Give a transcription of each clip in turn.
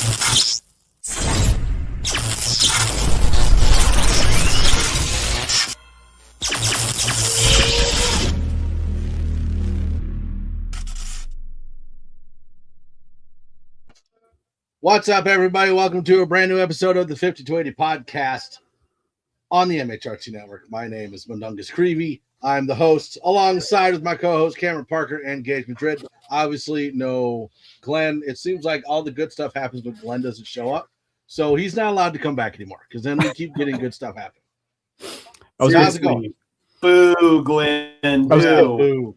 What's up, everybody? Welcome to a brand new episode of the 5280 podcast on the MHRT Network. My name is Mundungus Creevy. I'm the host, alongside with my co-host Cameron Parker and Gage Madrid. Obviously, no Glenn. It seems like all the good stuff happens when Glenn doesn't show up, so he's not allowed to come back anymore because then we keep getting good stuff happening. So how's it going? Boo, Glenn. Boo.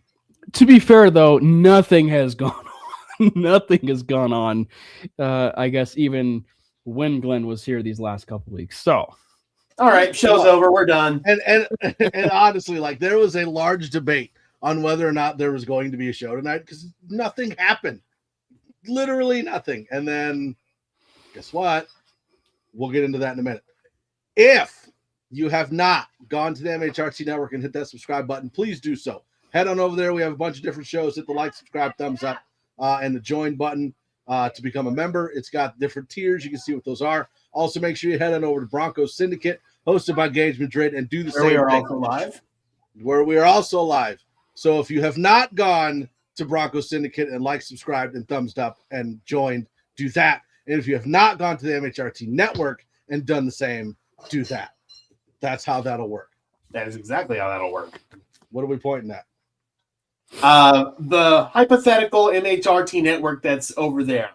To be fair, though, nothing has gone on. Nothing has gone on, I guess, even when Glenn was here these last couple weeks. So, all right, show's over. We're done. And honestly, like, there was a large debate on whether or not there was going to be a show tonight because nothing happened. Literally nothing. And then, guess what? We'll get into that in a minute. If you have not gone to the MHRT Network and hit that subscribe button, please do so. Head on over there. We have a bunch of different shows. Hit the like, subscribe, thumbs up. And the join button to become a member. It's got different tiers. You can see what those are. Also, make sure you head on over to Broncos Syndicate, hosted by Gage Madrid, and do the same thing. We are also live. Where we are also live. So if you have not gone to Broncos Syndicate and like, subscribed, and thumbs up and joined, do that. And if you have not gone to the MHRT Network and done the same, do that. That's how that'll work. That is exactly how that'll work. What are we pointing at? The hypothetical MHRT network that's over there.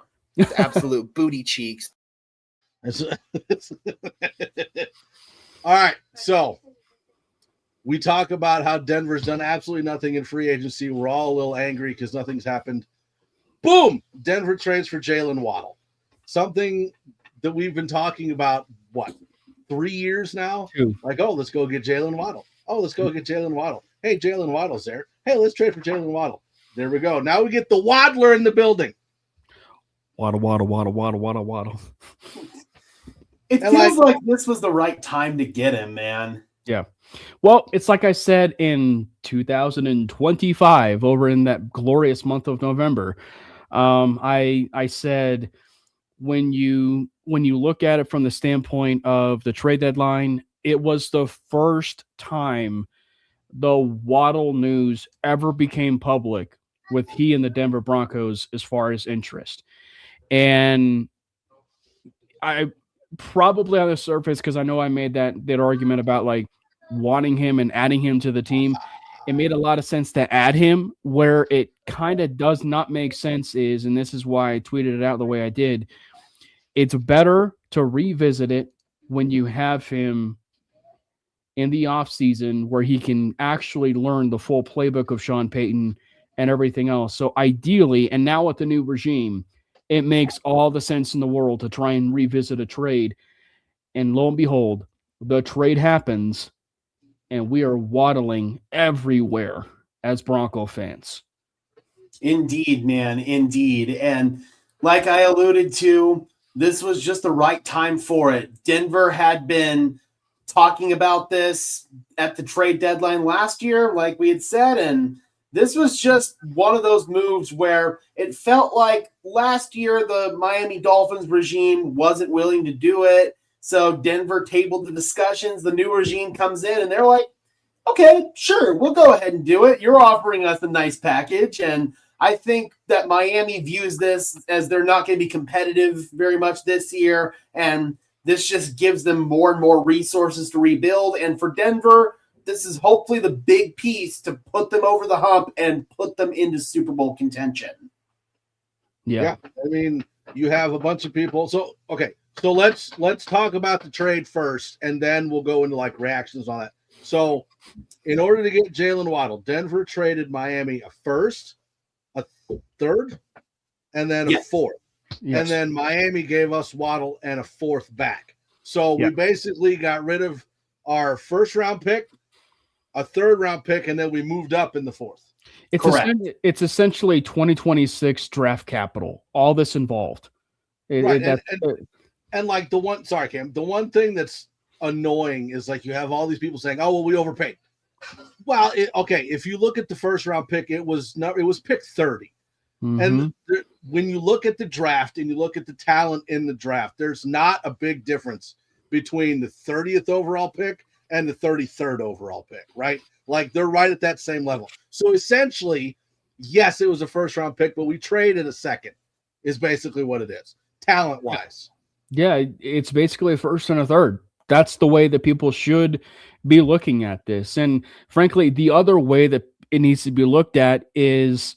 Absolute booty cheeks. All right, so we talk about how Denver's done absolutely nothing in free agency. We're all a little angry because nothing's happened. Boom! Denver trades for Jaylen Waddle. Something that we've been talking about, 3 years now? 2. Like, oh, let's go get Jaylen Waddle. Oh, let's go get Jaylen Waddle. Hey, Jaylen Waddle's there. Hey, let's trade for Jaylen Waddle. There we go. Now we get the Waddler in the building. Waddle. It feels like this was the right time to get him, man. Yeah. Well, it's like I said in 2025, over in that glorious month of November. I said when you look at it from the standpoint of the trade deadline, it was the first time the Waddle news ever became public with he and the Denver Broncos as far as interest. And I probably on the surface, because I know I made that argument about like wanting him and adding him to the team, it made a lot of sense to add him. Where it kind of does not make sense is, and this is why I tweeted it out the way I did, it's better to revisit it when you have him in the offseason where he can actually learn the full playbook of Sean Payton and everything else. So ideally, and now with the new regime, it makes all the sense in the world to try and revisit a trade. And lo and behold, the trade happens, and we are waddling everywhere as Bronco fans. Indeed, man, indeed. And like I alluded to, this was just the right time for it. Denver had been talking about this at the trade deadline last year, like we had said, and this was just one of those moves where it felt like last year the Miami Dolphins regime wasn't willing to do it, so Denver tabled the discussions. The new regime comes in, and they're like, okay, sure, we'll go ahead and do it. You're offering us a nice package, and I think that Miami views this as they're not going to be competitive very much this year, and this just gives them more and more resources to rebuild. And for Denver, this is hopefully the big piece to put them over the hump and put them into Super Bowl contention. Yeah. I mean, you have a bunch of people. So, okay. So let's talk about the trade first, and then we'll go into like reactions on that. So in order to get Jaylen Waddle, Denver traded Miami a first, a third, and then a fourth. Yes. And then Miami gave us Waddle and a fourth back. So we basically got rid of our first round pick, a third round pick, and then we moved up in the fourth. It's essentially 2026 draft capital. All this involved. And like the one thing that's annoying is like you have all these people saying, "Oh, well, we overpaid." Well, if you look at the first round pick, it was pick 30. And when you look at the draft and you look at the talent in the draft, there's not a big difference between the 30th overall pick and the 33rd overall pick, right? Like they're right at that same level. So essentially, yes, it was a first round pick, but we traded a second, is basically what it is, talent wise. Yeah, it's basically a first and a third. That's the way that people should be looking at this. And frankly, the other way that it needs to be looked at is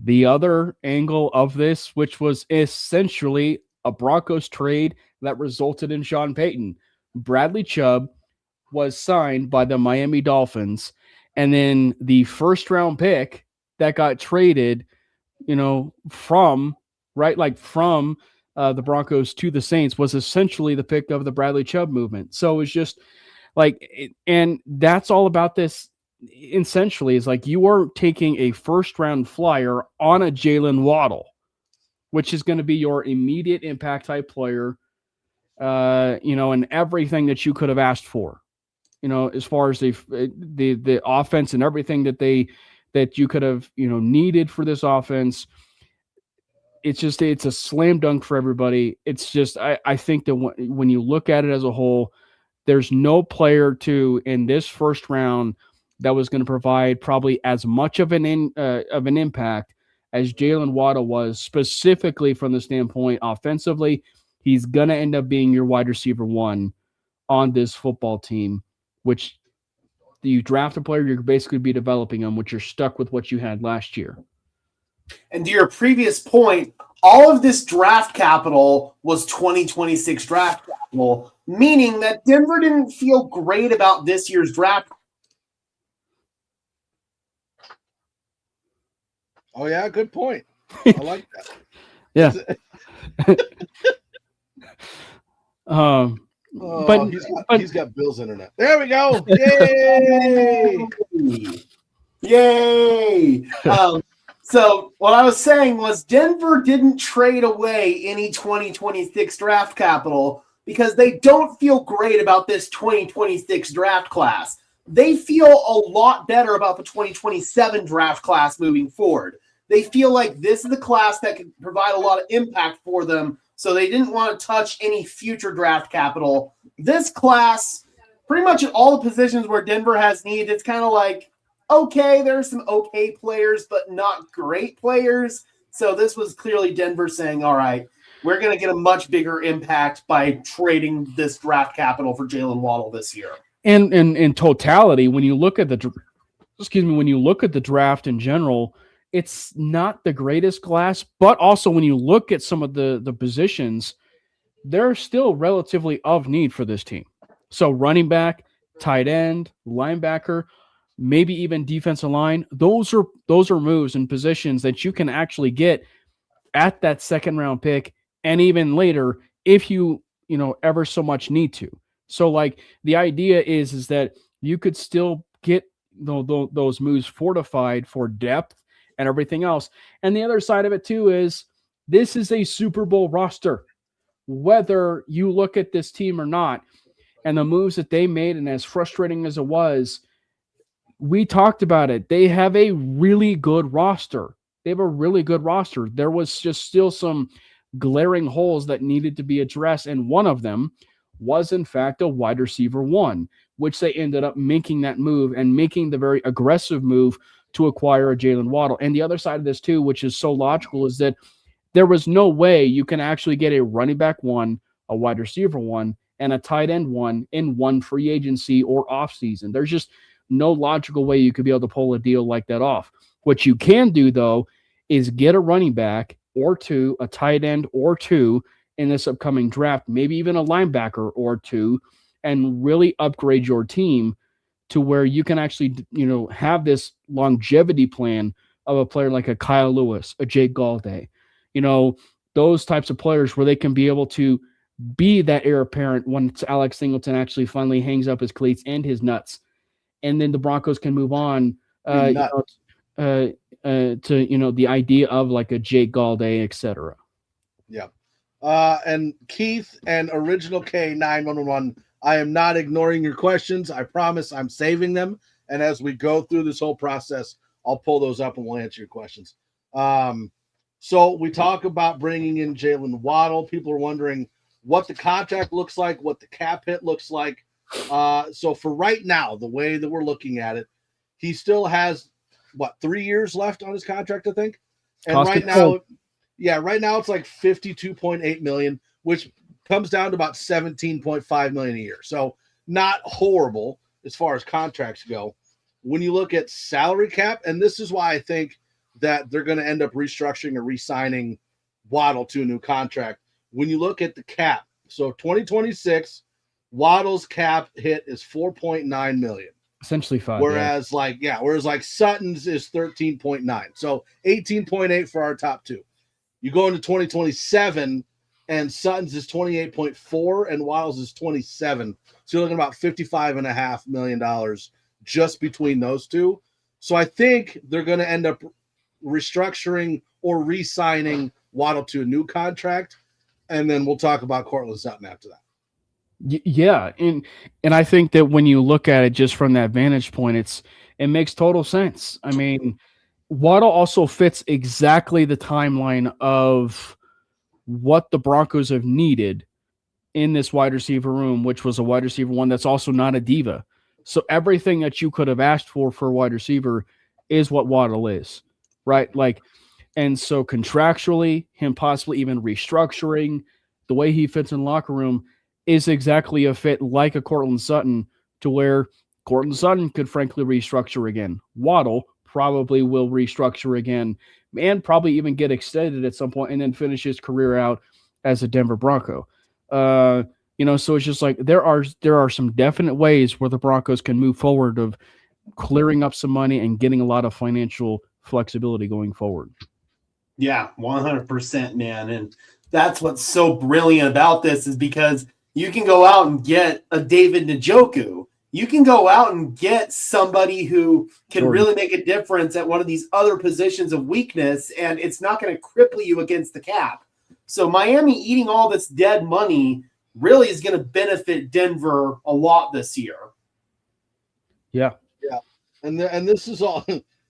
the other angle of this, which was essentially a Broncos trade that resulted in Sean Payton. Bradley Chubb was signed by the Miami Dolphins, and then the first round pick that got traded, from the Broncos to the Saints was essentially the pick of the Bradley Chubb movement. So it's just and that's all about this. Essentially, is like you are taking a first round flyer on a Jaylen Waddle, which is going to be your immediate impact type player, and everything that you could have asked for, as far as the offense and everything that you could have, needed for this offense. It's a slam dunk for everybody. It's just, I think that when you look at it as a whole, there's no player in this first round that was going to provide probably as much of an impact as Jaylen Waddle was, specifically from the standpoint offensively. He's going to end up being your wide receiver one on this football team, which you draft a player, you're basically be developing them, which you're stuck with what you had last year. And to your previous point, all of this draft capital was 2026 draft capital, meaning that Denver didn't feel great about this year's draft. Oh, yeah, good point. I like that. Yeah. He's got Bill's internet. There we go. Yay! Yay! So what I was saying was Denver didn't trade away any 2026 draft capital because they don't feel great about this 2026 draft class. They feel a lot better about the 2027 draft class moving forward. They feel like this is the class that can provide a lot of impact for them, so they didn't want to touch any future draft capital. This class, pretty much at all the positions where Denver has need, it's kind of like, okay, there are some okay players, but not great players. So this was clearly Denver saying, all right, we're going to get a much bigger impact by trading this draft capital for Jaylen Waddle this year. And in totality, when you look at the draft in general, it's not the greatest class, but also when you look at some of the positions, they're still relatively of need for this team. So running back, tight end, linebacker, maybe even defensive line, those are moves and positions that you can actually get at that second round pick and even later if you ever so much need to. So like the idea is that you could still get those moves fortified for depth and everything else. And the other side of it too is this is a Super Bowl roster, whether you look at this team or not, and the moves that they made. And as frustrating as it was, we talked about it. They have a really good roster. There was just still some glaring holes that needed to be addressed. And one of them was in fact a wide receiver one, which they ended up making that move and making the very aggressive move to acquire a Jaylen Waddle. And the other side of this too, which is so logical, is that there was no way you can actually get a running back one, a wide receiver one, and a tight end one in one free agency or off season. There's just no logical way you could be able to pull a deal like that off. What you can do though is get a running back or two, a tight end or two in this upcoming draft, maybe even a linebacker or two, and really upgrade your team to where you can actually, have this longevity plan of a player like a Kyle Lewis, a Jake Galde, those types of players where they can be able to be that heir apparent once Alex Singleton actually finally hangs up his cleats and his nuts. And then the Broncos can move on to, the idea of like a Jake Galde, et cetera. Yeah. And Keith and Original K911, I am not ignoring your questions. I promise I'm saving them. And as we go through this whole process, I'll pull those up and we'll answer your questions. So we talk about bringing in Jaylen Waddle. People are wondering what the contract looks like, what the cap hit looks like. So for right now, the way that we're looking at it, he still has 3 years left on his contract, I think. And right now it's like $52.8 million, which comes down to about $17.5 million a year. So not horrible as far as contracts go. When you look at salary cap, and this is why I think that they're going to end up restructuring or re-signing Waddle to a new contract. When you look at the cap, so 2026, Waddle's cap hit is $4.9 million. Essentially 5. Whereas Sutton's is 13.9. So 18.8 for our top two. You go into 2027 and Sutton's is 28.4 and Waddle's is 27. So you're looking about $55.5 million just between those two. So I think they're going to end up restructuring or re-signing Waddle to a new contract. And then we'll talk about Courtland Sutton after that. Yeah, and I think that when you look at it just from that vantage point, it makes total sense. I mean, Waddle also fits exactly the timeline of what the Broncos have needed in this wide receiver room, which was a wide receiver one that's also not a diva. So everything that you could have asked for a wide receiver is what Waddle is, right? Like, and so contractually, him possibly even restructuring the way he fits in the locker room is exactly a fit like a Courtland Sutton, to where Courtland Sutton could frankly restructure again. Waddle probably will restructure again and probably even get extended at some point and then finish his career out as a Denver Bronco. So it's just like there are some definite ways where the Broncos can move forward of clearing up some money and getting a lot of financial flexibility going forward. Yeah, 100%, man. And that's what's so brilliant about this, is because you can go out and get a David Njoku. You can go out and get somebody who can really make a difference at one of these other positions of weakness, and it's not going to cripple you against the cap. So Miami eating all this dead money really is going to benefit Denver a lot this year. Yeah. And this is all.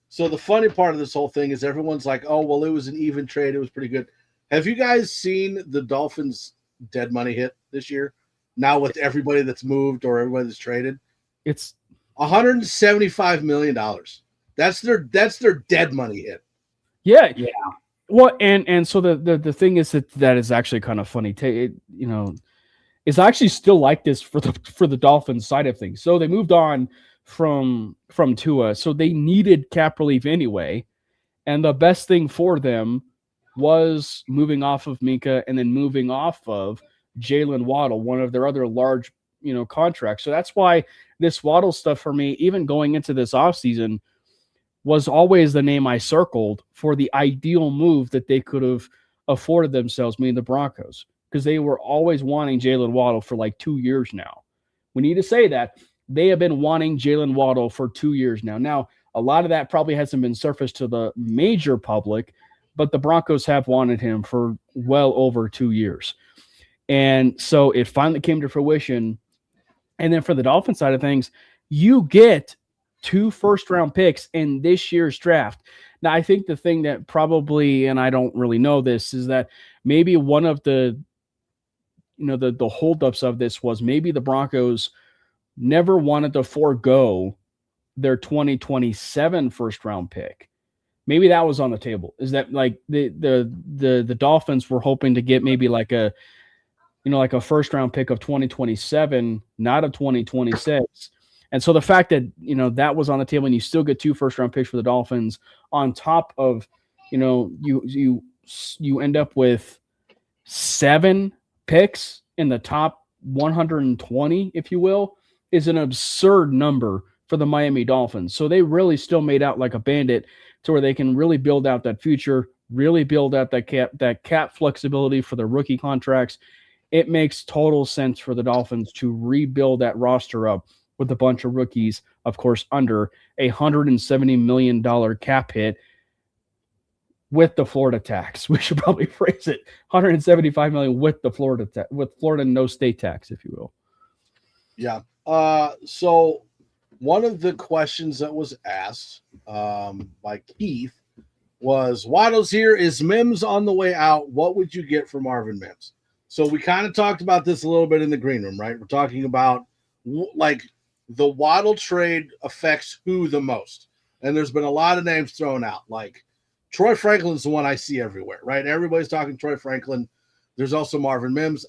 So the funny part of this whole thing is everyone's like, oh, well, it was an even trade. It was pretty good. Have you guys seen the Dolphins dead money hit this year? Now with everybody that's moved or everybody that's traded, it's $175 million. That's their dead money hit. Yeah. Well, and so the thing is that is actually kind of funny. It's actually still like this for the Dolphins side of things. So they moved on from Tua, so they needed cap relief anyway, and the best thing for them was moving off of Minka and then moving off of Jaylen Waddle, one of their other large, contracts. So that's why this Waddle stuff for me, even going into this offseason, was always the name I circled for the ideal move that they could have afforded themselves, meaning the Broncos, because they were always wanting Jaylen Waddle for like 2 years now. We need to say that they have been wanting Jaylen Waddle for 2 years now. Now, a lot of that probably hasn't been surfaced to the major public, but the Broncos have wanted him for well over 2 years. And so it finally came to fruition. And then for the Dolphins side of things, you get 2 first-round picks in this year's draft. Now, I think the thing that probably, and I don't really know this, is that maybe one of the holdups of this was maybe the Broncos never wanted to forego their 2027 first-round pick. Maybe that was on the table. Is that like the Dolphins were hoping to get maybe like a first-round pick of 2027, not of 2026. And so the fact that, that was on the table and you still get 2 first-round picks for the Dolphins on top of, you end up with 7 picks in the top 120, if you will, is an absurd number for the Miami Dolphins. So they really still made out like a bandit to where they can really build out that future, really build out that cap flexibility for the rookie contracts. It makes total sense for the Dolphins to rebuild that roster up with a bunch of rookies, of course, under $170 million cap hit with the Florida tax. We should probably phrase it $175 million with the Florida no state tax, if you will. Yeah. So one of the questions that was asked by Keith was Waddle's here. Is Mims on the way out? What would you get for Marvin Mims? So we kind of talked about this a little bit in the green room, right? We're talking about like the Waddle trade affects who the most. And there's been a lot of names thrown out. Like Troy Franklin's the one I see everywhere, right? Everybody's talking Troy Franklin. There's also Marvin Mims.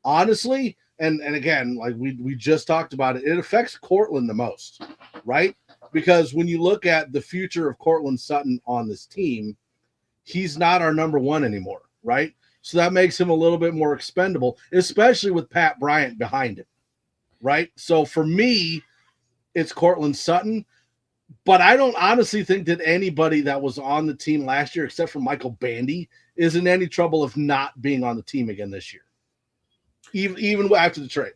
Honestly, and again, like we just talked about it, it affects Cortland the most, right? Because when you look at the future of Cortland Sutton on this team, he's not our number one anymore, right? So that makes him a little bit more expendable, especially with Pat Bryant behind him, right? So for me, it's Cortland Sutton, but I don't honestly think that anybody that was on the team last year, except for Michael Bandy, is in any trouble of not being on the team again this year, even after the trade.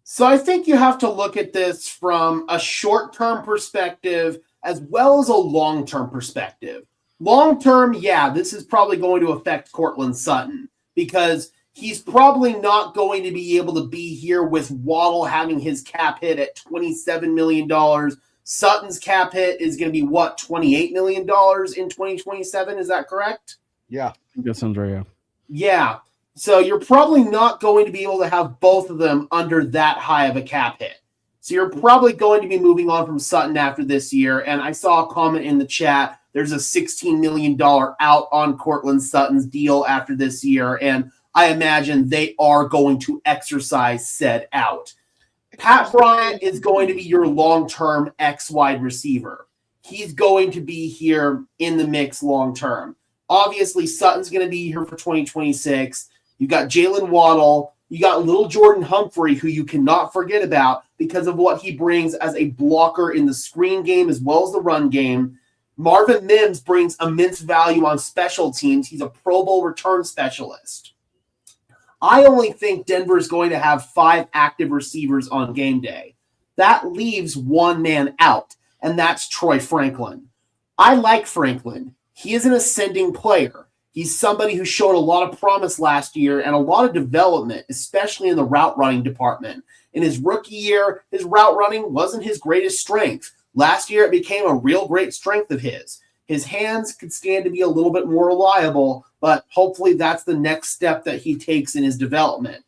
So I think you have to look at this from a short-term perspective as well as a long-term perspective. Long-term, yeah, this is probably going to affect Cortland Sutton because he's probably not going to be able to be here with Waddle having his cap hit at $27 million. Sutton's cap hit is going to be, what, $28 million in 2027? Is that correct? Yeah. I think that sounds right, yeah. Yeah. So you're probably not going to be able to have both of them under that high of a cap hit. So you're probably going to be moving on from Sutton after this year. And I saw a comment in the chat. There's a $16 million out on Cortland Sutton's deal after this year. And I imagine they are going to exercise said out. Pat Bryant is going to be your long-term X wide receiver. He's going to be here in the mix long-term. Obviously, Sutton's going to be here for 2026. You got Jaylen Waddle. You got little Jordan Humphrey, who you cannot forget about because of what he brings as a blocker in the screen game as well as the run game. Marvin Mims brings immense value on special teams. He's a Pro Bowl return specialist. I only think Denver is going to have 5 active receivers on game day. That leaves one man out, and that's Troy Franklin. I like Franklin. He is an ascending player. He's somebody who showed a lot of promise last year and a lot of development, especially in the route running department. In his rookie year, his route running wasn't his greatest strength. Last year, it became a real great strength of his. His hands could stand to be a little bit more reliable, but hopefully that's the next step that he takes in his development.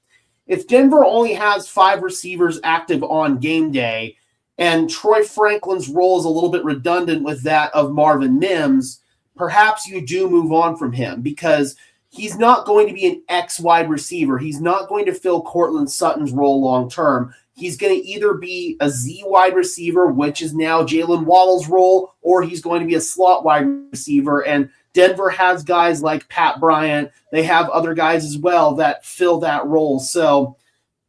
If Denver only has 5 receivers active on game day, and Troy Franklin's role is a little bit redundant with that of Marvin Mims, perhaps you do move on from him because he's not going to be an X wide receiver. He's not going to fill Cortland Sutton's role long term. He's going to either be a Z wide receiver, which is now Jaylen Waddle's role, or he's going to be a slot wide receiver. And Denver has guys like Pat Bryant. They have other guys as well that fill that role. So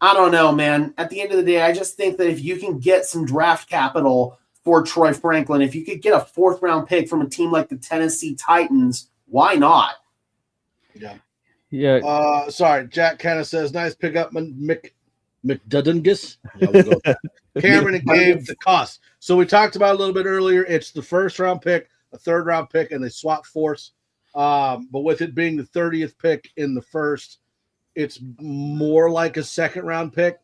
I don't know, man. At the end of the day, I just think that if you can get some draft capital for Troy Franklin, if you could get a 4th round pick from a team like the Tennessee Titans, why not? Yeah. Sorry, Jack kind of says, nice pickup, McDudungus. Yeah, we'll go with that. Cameron and Gabe, the cost. So we talked about a little bit earlier. It's the 1st round pick, a 3rd round pick, and they swap fourths. But with it being the 30th pick in the 1st, it's more like a 2nd round pick.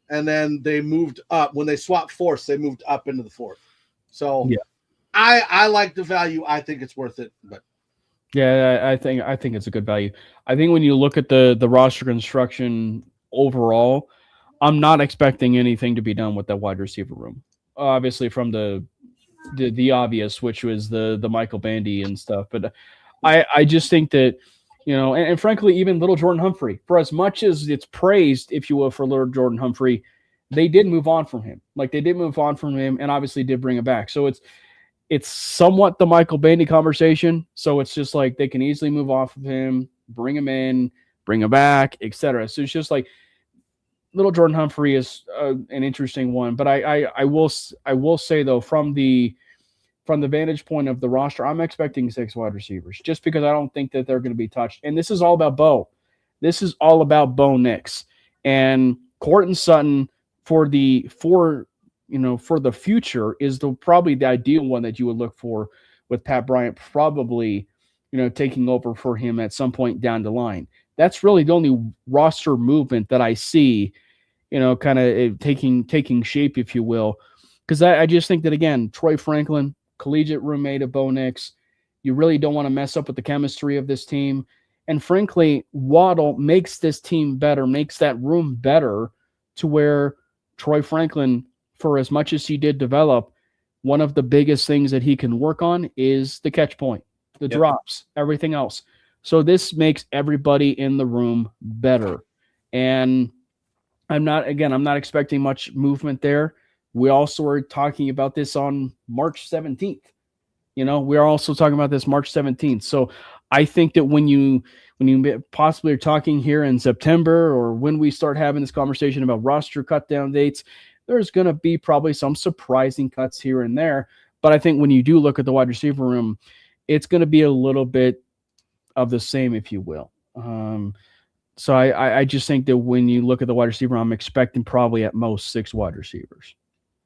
And then they moved up. When they swapped fourths, they moved up into the 4th. So yeah. I like the value. I think it's worth it. But yeah, I think it's a good value. I think when you look at the roster construction overall, I'm not expecting anything to be done with that wide receiver room. Obviously, from the obvious, which was the Michael Bandy and stuff. But I just think that, and frankly, even little Jordan Humphrey, for as much as it's praised, if you will, for little Jordan Humphrey, they did move on from him. Like they did move on from him and obviously did bring him back. So it's somewhat the Michael Bandy conversation. So it's just like they can easily move off of him, bring him in, bring him back, etc. So it's just like little Jordan Humphrey is an interesting one. But I will say though, from the vantage point of the roster, I'm expecting 6 wide receivers just because I don't think that they're going to be touched. And this is all about Bo. This is all about Bo Nix and Cortland Sutton for the future is probably the ideal one that you would look for with Pat Bryant probably, taking over for him at some point down the line. That's really the only roster movement that I see, kind of taking shape, if you will. Because I just think that, again, Troy Franklin, collegiate roommate of Bo Nix, You really don't want to mess up with the chemistry of this team. And frankly, Waddle makes this team better, makes that room better to where Troy Franklin, for as much as he did develop, one of the biggest things that he can work on is the catch point, the drops, everything else. So this makes everybody in the room better. And I'm not expecting much movement there. We also were talking about this on March 17th. We're also talking about this March 17th. So I think that when you possibly are talking here in September, or when we start having this conversation about roster cut down dates, there's going to be probably some surprising cuts here and there. But I think when you do look at the wide receiver room, it's going to be a little bit of the same, if you will. So I just think that when you look at the wide receiver, I'm expecting probably at most 6 wide receivers.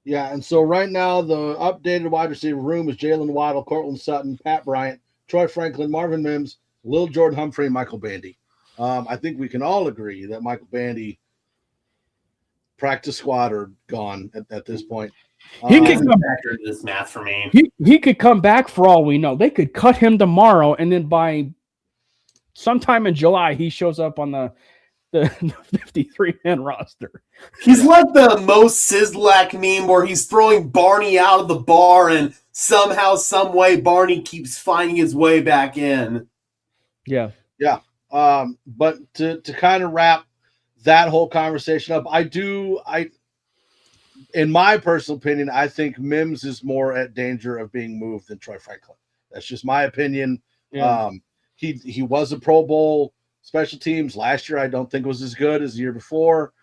Yeah, and so right now the updated wide receiver room is Jaylen Waddle, Cortland Sutton, Pat Bryant, Troy Franklin, Marvin Mims, Lil Jordan Humphrey, and Michael Bandy. I think we can all agree that Michael Bandy, practice squad, are gone at this point. He could come back into this math for me. He could come back for all we know. They could cut him tomorrow, and then by sometime in July, he shows up on the 53-man roster. He's like the most Sizzlack meme where he's throwing Barney out of the bar, and somehow, some way, Barney keeps finding his way back in. Yeah. But to kind of wrap that whole conversation up, in my personal opinion, I think Mims is more at danger of being moved than Troy Franklin. That's just my opinion. Yeah. He was a Pro Bowl special teams last year. I don't think was as good as the year before.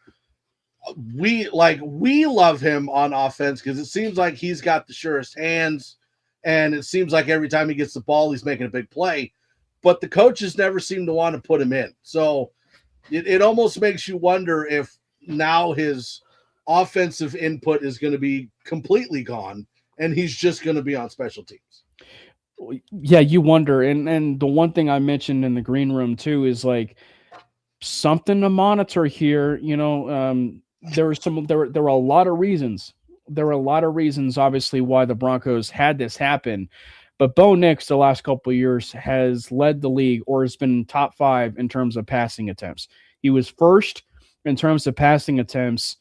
We love him on offense because it seems like he's got the surest hands, and it seems like every time he gets the ball, he's making a big play. But the coaches never seem to want to put him in. So it almost makes you wonder if now his offensive input is going to be completely gone, and he's just going to be on special teams. Yeah, you wonder. And the one thing I mentioned in the green room too is like something to monitor here. There were a lot of reasons. There were a lot of reasons, obviously, why the Broncos had this happen. But Bo Nix, the last couple of years, has led the league, or has been top 5 in terms of passing attempts. He was first in terms of passing attempts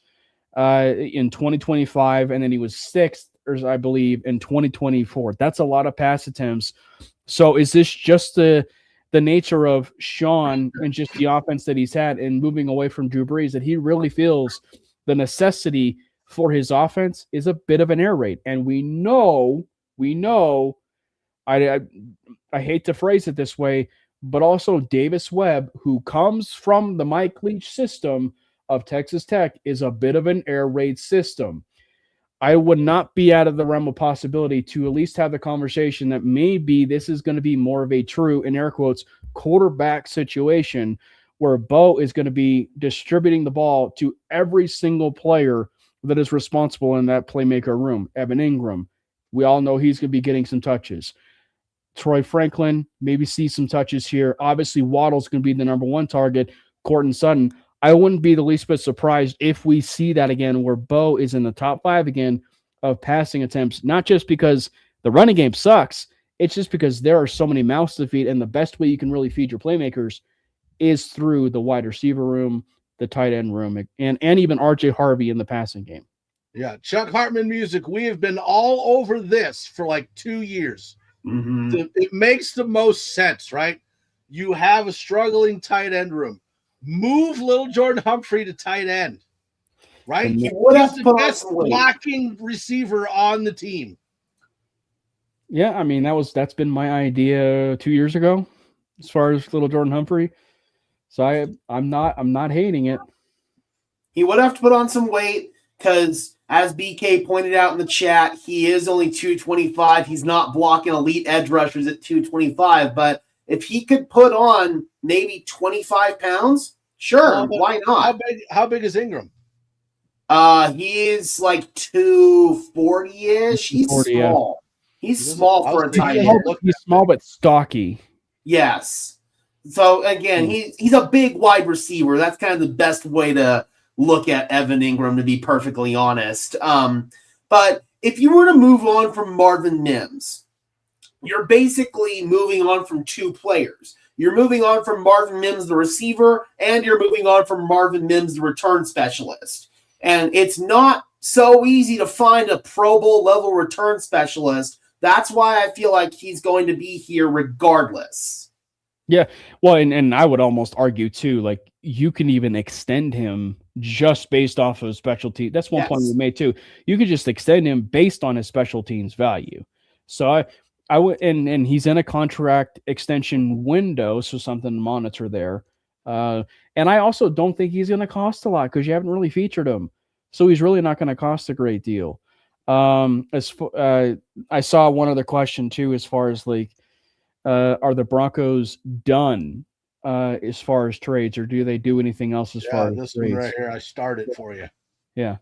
in 2025, and then he was 6th, I believe, in 2024. That's a lot of pass attempts. So is this just the nature of Sean and just the offense that he's had and moving away from Drew Brees, that he really feels the necessity for his offense is a bit of an air raid? And we know, I hate to phrase it this way, but also Davis Webb, who comes from the Mike Leach system of Texas Tech, is a bit of an air raid system. I would not be out of the realm of possibility to at least have the conversation that maybe this is going to be more of a true, in air quotes, quarterback situation where Bo is going to be distributing the ball to every single player that is responsible in that playmaker room. Evan Ingram, we all know he's going to be getting some touches. Troy Franklin, maybe see some touches here. Obviously, Waddle's going to be the number 1 target. Cortland Sutton, I wouldn't be the least bit surprised if we see that again, where Bo is in the top 5 again of passing attempts, not just because the running game sucks. It's just because there are so many mouths to feed, and the best way you can really feed your playmakers is through the wide receiver room, the tight end room, and even RJ Harvey in the passing game. Yeah, Chuck Hartman music. We have been all over this for like 2 years. Mm-hmm. It makes the most sense, right? You have a struggling tight end room. Move Lil Jordan Humphrey to tight end, right? He's the best blocking receiver on the team. Yeah, I mean that's been my idea 2 years ago, as far as Lil Jordan Humphrey. So I'm not hating it. He would have to put on some weight because, as BK pointed out in the chat, he is only 225. He's not blocking elite edge rushers at 225, but if he could put on maybe 25 pounds, sure, why not? How big is Ingram? He is like 240-ish. He's small. Yeah. He's small for a tight end. He's small but stocky. Yes. So again, he's a big wide receiver. That's kind of the best way to look at Evan Ingram, to be perfectly honest. But if you were to move on from Marvin Mims, you're basically moving on from two players. You're moving on from Marvin Mims, the receiver, and you're moving on from Marvin Mims, the return specialist. And it's not so easy to find a Pro Bowl level return specialist. That's why I feel like he's going to be here regardless. Yeah. Well, and I would almost argue too, like you can even extend him just based off of specialty. That's one point we made too. You could just extend him based on his special teams value. So I would, and he's in a contract extension window, so something to monitor there. And I also don't think he's going to cost a lot because you haven't really featured him, so he's really not going to cost a great deal. I saw one other question too, as far as like, are the Broncos done as far as trades, or do they do anything else as far as this trades? one right here? I started for you. Yeah.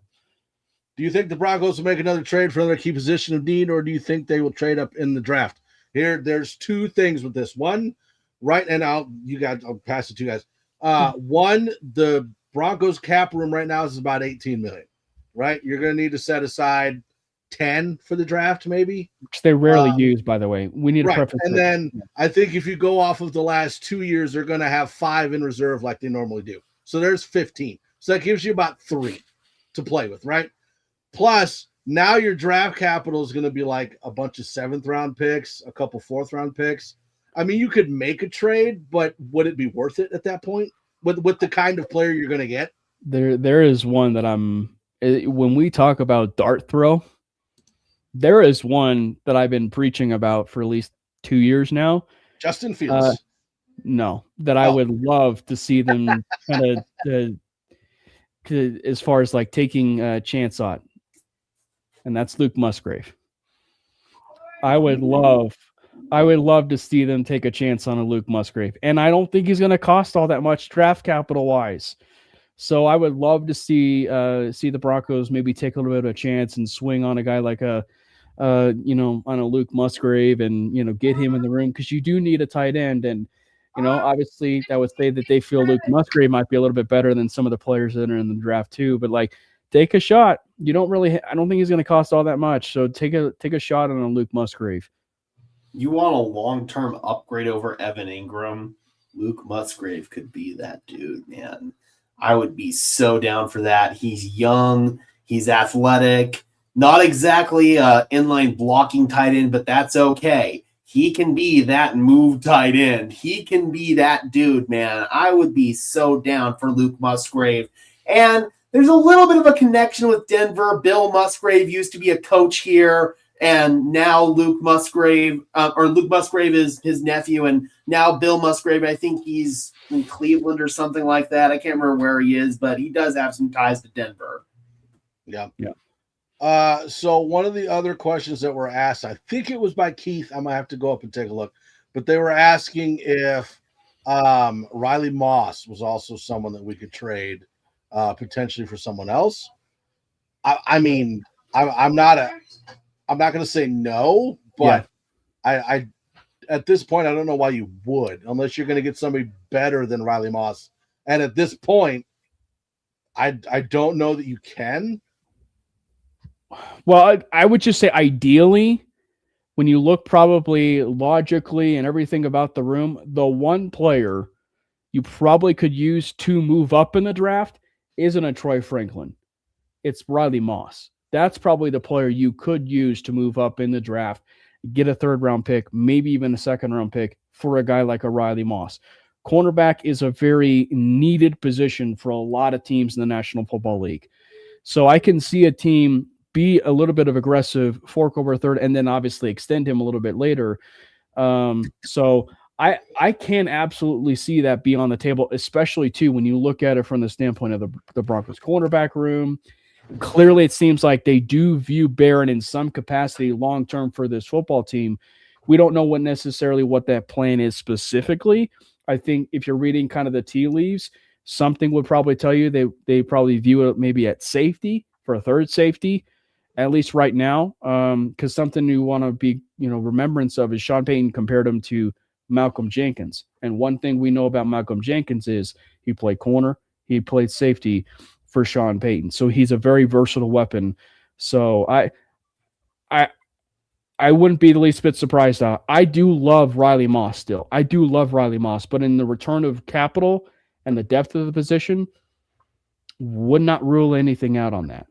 Do you think the Broncos will make another trade for another key position of need, or do you think they will trade up in the draft? There's two things with this. One, right, and I'll pass it to you guys. One, the Broncos cap room right now is about $18 million, right? You're going to need to set aside 10 for the draft, maybe. Which they rarely use, by the way. We need to preface and then I think if you go off of the last 2 years, they're going to have 5 in reserve like they normally do. So there's 15. So that gives you about 3 to play with, right? Plus, now your draft capital is going to be like a bunch of 7th round picks, a couple 4th round picks. I mean, you could make a trade, but would it be worth it at that point with the kind of player you're going to get? There is one that when we talk about dart throw, there is one that I've been preaching about for at least 2 years now. Justin Fields. No, that I would love to see them kind of as far as like taking a chance on. And that's Luke Musgrave. I would love to see them take a chance on a Luke Musgrave. And I don't think he's going to cost all that much draft capital wise. So I would love to see the Broncos maybe take a little bit of a chance and swing on a guy like on a Luke Musgrave and, get him in the room, because you do need a tight end. And, obviously that would say that they feel Luke Musgrave might be a little bit better than some of the players that are in the draft too. But like, take a shot. I don't think he's going to cost all that much. So take a shot on a Luke Musgrave. You want a long-term upgrade over Evan Ingram? Luke Musgrave could be that dude, man. I would be so down for that. He's young. He's athletic. Not exactly an inline blocking tight end, but that's okay. He can be that move tight end. He can be that dude, man. I would be so down for Luke Musgrave. And there's a little bit of a connection with Denver. Bill Musgrave used to be a coach here, and now Luke Musgrave is his nephew, and now Bill Musgrave, I think he's in Cleveland or something like that. I can't remember where he is, but he does have some ties to Denver. Yeah. So one of the other questions that were asked, I think it was by Keith. I might have to go up and take a look, but they were asking if Riley Moss was also someone that we could trade potentially for someone else. I'm not going to say no, but I at this point, I don't know why you would, unless you're going to get somebody better than Riley Moss. And at this point, I don't know that you can. Well, I would just say ideally, when you look probably logically and everything about the room, the one player you probably could use to move up in the draft isn't a Troy Franklin. It's Riley Moss. That's probably the player you could use to move up in the draft, get a 3rd round pick, maybe even a 2nd round pick for a guy like a Riley Moss. Cornerback is a very needed position for a lot of teams in the National Football League. So I can see a team be a little bit of aggressive, fork over a 3rd, and then obviously extend him a little bit later. So I can absolutely see that be on the table, especially too when you look at it from the standpoint of the Broncos cornerback room. Clearly, it seems like they do view Barron in some capacity long-term for this football team. We don't know what that plan is specifically. I think if you're reading kind of the tea leaves, something would probably tell you they probably view it maybe at safety for a 3rd safety, at least right now. Because something you want to be, remembrance of is Sean Payton compared him to Malcolm Jenkins. And one thing we know about Malcolm Jenkins is he played corner, he played safety, for Sean Payton. So he's a very versatile weapon. So I wouldn't be the least bit surprised. I do love Riley Moss still. I do love Riley Moss, but in the return of capital and the depth of the position, would not rule anything out on that.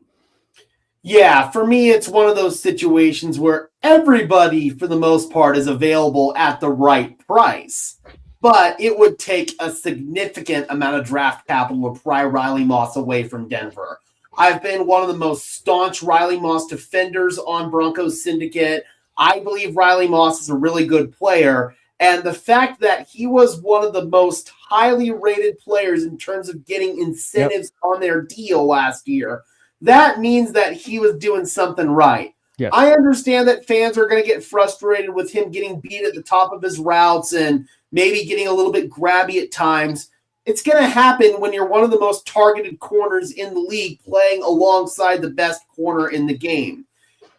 Yeah, for me, it's one of those situations where everybody, for the most part, is available at the right price. But it would take a significant amount of draft capital to pry Riley Moss away from Denver. I've been one of the most staunch Riley Moss defenders on Broncos Syndicate. I believe Riley Moss is a really good player. And the fact that he was one of the most highly rated players in terms of getting incentives on their deal last year, that means that he was doing something right. Yes. I understand that fans are going to get frustrated with him getting beat at the top of his routes and maybe getting a little bit grabby at times. It's going to happen when you're one of the most targeted corners in the league playing alongside the best corner in the game.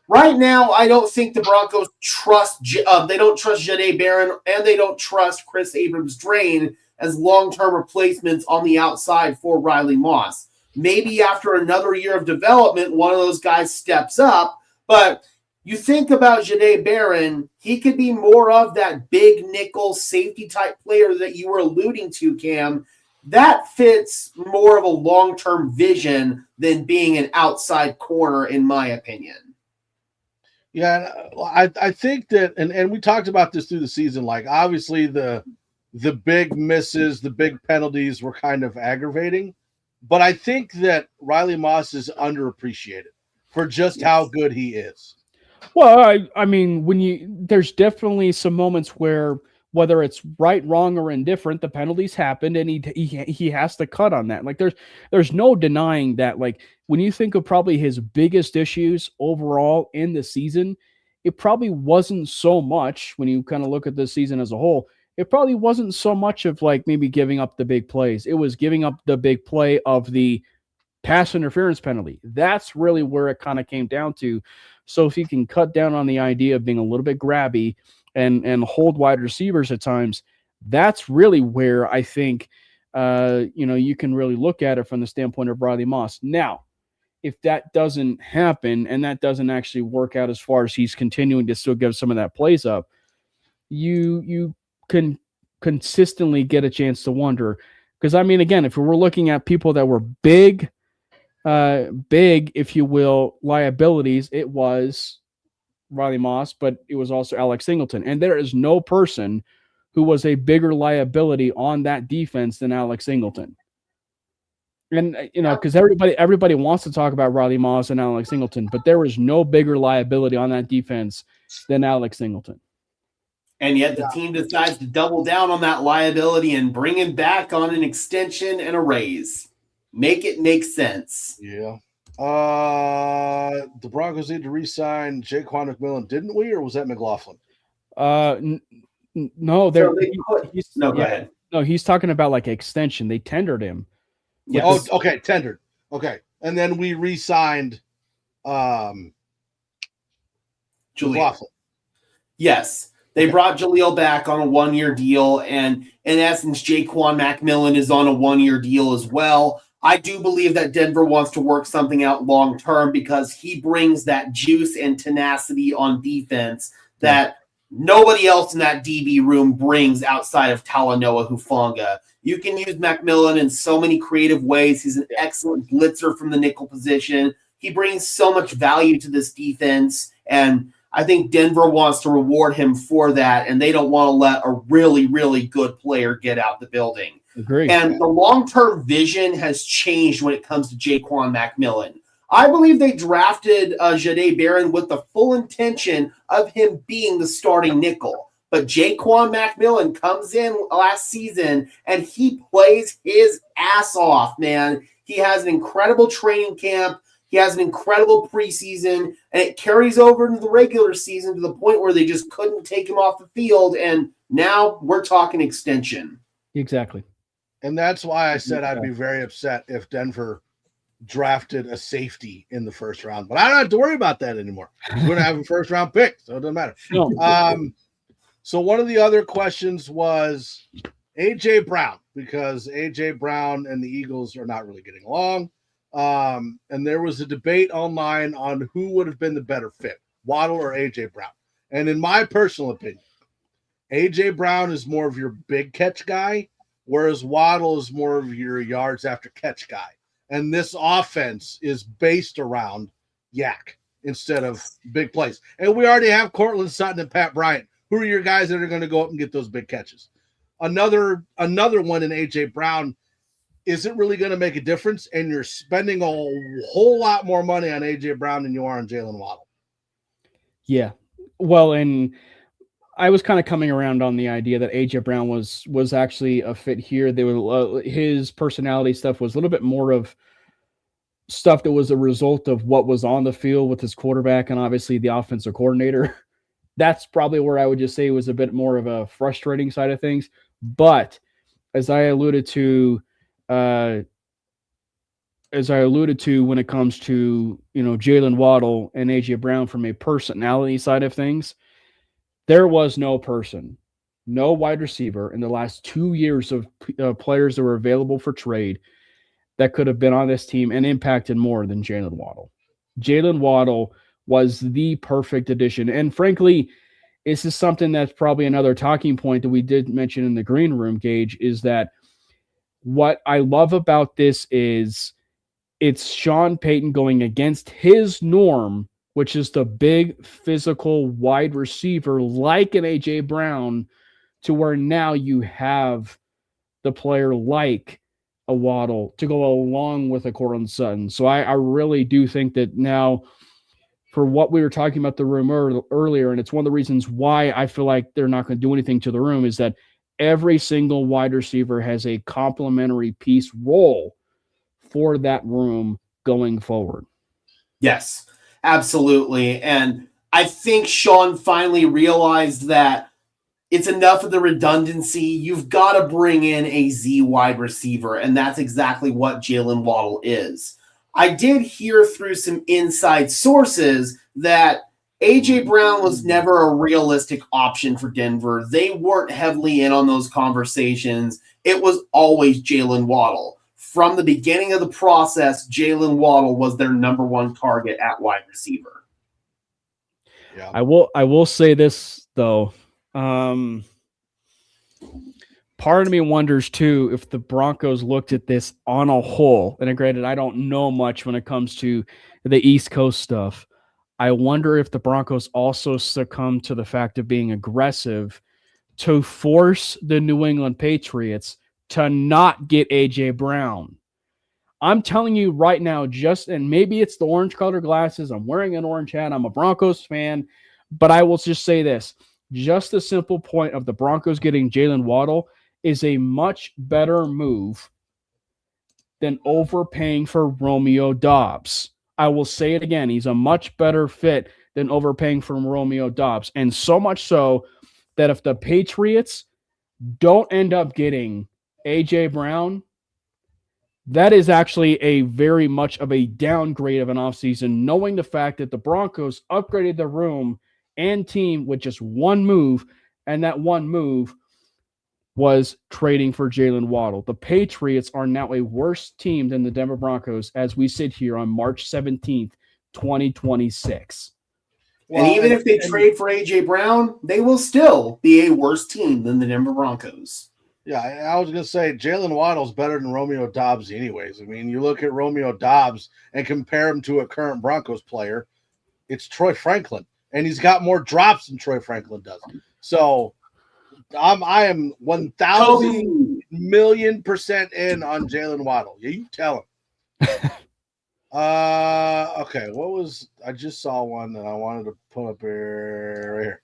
Right now, I don't think the Broncos trust they don't trust Jahdae Barron and they don't trust Chris Abrams-Draine as long-term replacements on the outside for Riley Moss. Maybe after another year of development, one of those guys steps up, but you think about Jahdae Barron, he could be more of that big nickel safety type player that you were alluding to, Cam. That fits more of a long-term vision than being an outside corner, in my opinion. Yeah, I think that, and we talked about this through the season, like obviously the big misses, the big penalties were kind of aggravating, but I think that Riley Moss is underappreciated for just how good he is. Well, I mean, there's definitely some moments where whether it's right, wrong, or indifferent, the penalties happened, and he has to cut on that. Like there's no denying that. Like when you think of probably his biggest issues overall in the season, it probably wasn't so much when you kind of look at the season as a whole. It probably wasn't so much of like maybe giving up the big plays. It was giving up the big play of the pass interference penalty. That's really where it kind of came down to. So if you can cut down on the idea of being a little bit grabby and hold wide receivers at times, that's really where I think you can really look at it from the standpoint of Riley Moss. Now, if that doesn't happen and that doesn't actually work out as far as he's continuing to still give some of that plays up, you can consistently get a chance to wonder. Because, I mean, again, if we're looking at people that were big, if you will, liabilities, it was Riley Moss, but it was also Alex Singleton. And there is no person who was a bigger liability on that defense than Alex Singleton. And, because everybody wants to talk about Riley Moss and Alex Singleton, but there was no bigger liability on that defense than Alex Singleton. And yet the team decides to double down on that liability and bring him back on an extension and a raise. Make it make sense. Yeah. The Broncos need to re-sign Jaquan McMillan, didn't we, or was that McLaughlin? No, go ahead. No, he's talking about like extension. They tendered him. Yes. Oh, okay, tendered. Okay, and then we re-signed McLaughlin. Yes. They brought Jaleel back on a one-year deal, and in essence, Jaquan McMillan is on a one-year deal as well. I do believe that Denver wants to work something out long-term because he brings that juice and tenacity on defense that nobody else in that DB room brings outside of Talanoa Hufanga. You can use McMillan in so many creative ways. He's an excellent blitzer from the nickel position. He brings so much value to this defense, and I think Denver wants to reward him for that, and they don't want to let a really, really good player get out the building. Agreed. And the long-term vision has changed when it comes to Jaquan McMillan. I believe they drafted Jahdae Barron with the full intention of him being the starting nickel. But Jaquan McMillan comes in last season, and he plays his ass off, man. He has an incredible training camp. He has an incredible preseason, and it carries over into the regular season to the point where they just couldn't take him off the field, and now we're talking extension. Exactly. And that's why I said I'd be very upset if Denver drafted a safety in the first round. But I don't have to worry about that anymore. We're going to have a first-round pick, so it doesn't matter. No. So one of the other questions was A.J. Brown, because A.J. Brown and the Eagles are not really getting along. And there was a debate online on who would have been the better fit, Waddle or A.J. Brown. And in my personal opinion, A.J. Brown is more of your big catch guy, whereas Waddle is more of your yards after catch guy. And this offense is based around yak instead of big plays. And we already have Cortland Sutton and Pat Bryant. Who are your guys that are going to go up and get those big catches? Another one in A.J. Brown isn't really going to make a difference, and you're spending a whole lot more money on A.J. Brown than you are on Jaylen Waddle. Yeah. Well, and I was kind of coming around on the idea that A.J. Brown was actually a fit here. They were his personality stuff was a little bit more of stuff that was a result of what was on the field with his quarterback and obviously the offensive coordinator. That's probably where I would just say it was a bit more of a frustrating side of things. But as I alluded to when it comes to, Jaylen Waddle and A.J. Brown from a personality side of things, there was no wide receiver in the last 2 years of players that were available for trade that could have been on this team and impacted more than Jaylen Waddle. Jaylen Waddle was the perfect addition. And frankly, this is something that's probably another talking point that we did mention in the green room, Gage, is that what I love about this is it's Sean Payton going against his norm, which is the big physical wide receiver like an A.J. Brown, to where now you have the player like a Waddle to go along with a Cortland Sutton. So I really do think that now, for what we were talking about the room earlier, and it's one of the reasons why I feel like they're not going to do anything to the room, is that every single wide receiver has a complementary piece role for that room going forward. Yes, absolutely. And I think Sean finally realized that it's enough of the redundancy. You've got to bring in a Z wide receiver, and that's exactly what Jaylen Waddle is. I did hear through some inside sources that A.J. Brown was never a realistic option for Denver. They weren't heavily in on those conversations. It was always Jaylen Waddle. From the beginning of the process, Jaylen Waddle was their number one target at wide receiver. Yeah. I will say this, though. Part of me wonders, too, if the Broncos looked at this on a whole. And granted, I don't know much when it comes to the East Coast stuff. I wonder if the Broncos also succumb to the fact of being aggressive to force the New England Patriots to not get A.J. Brown. I'm telling you right now, and maybe it's the orange-colored glasses. I'm wearing an orange hat. I'm a Broncos fan. But I will just say this. Just the simple point of the Broncos getting Jaylen Waddle is a much better move than overpaying for Romeo Doubs. I will say it again. He's a much better fit than overpaying for Romeo Doubs. And so much so that if the Patriots don't end up getting A.J. Brown, that is actually a very much of a downgrade of an offseason, knowing the fact that the Broncos upgraded the room and team with just one move, and that one move was trading for Jaylen Waddle. The Patriots are now a worse team than the Denver Broncos as we sit here on March 17th, 2026. And even if they trade for A.J. Brown, they will still be a worse team than the Denver Broncos. Yeah, I was going to say Jaylen Waddle's better than Romeo Doubs anyways. I mean, you look at Romeo Doubs and compare him to a current Broncos player, it's Troy Franklin. And he's got more drops than Troy Franklin does. So I am 1,000,000,000% in on Jaylen Waddle. Yeah, you tell him. Okay, I just saw one that I wanted to put up here, right here.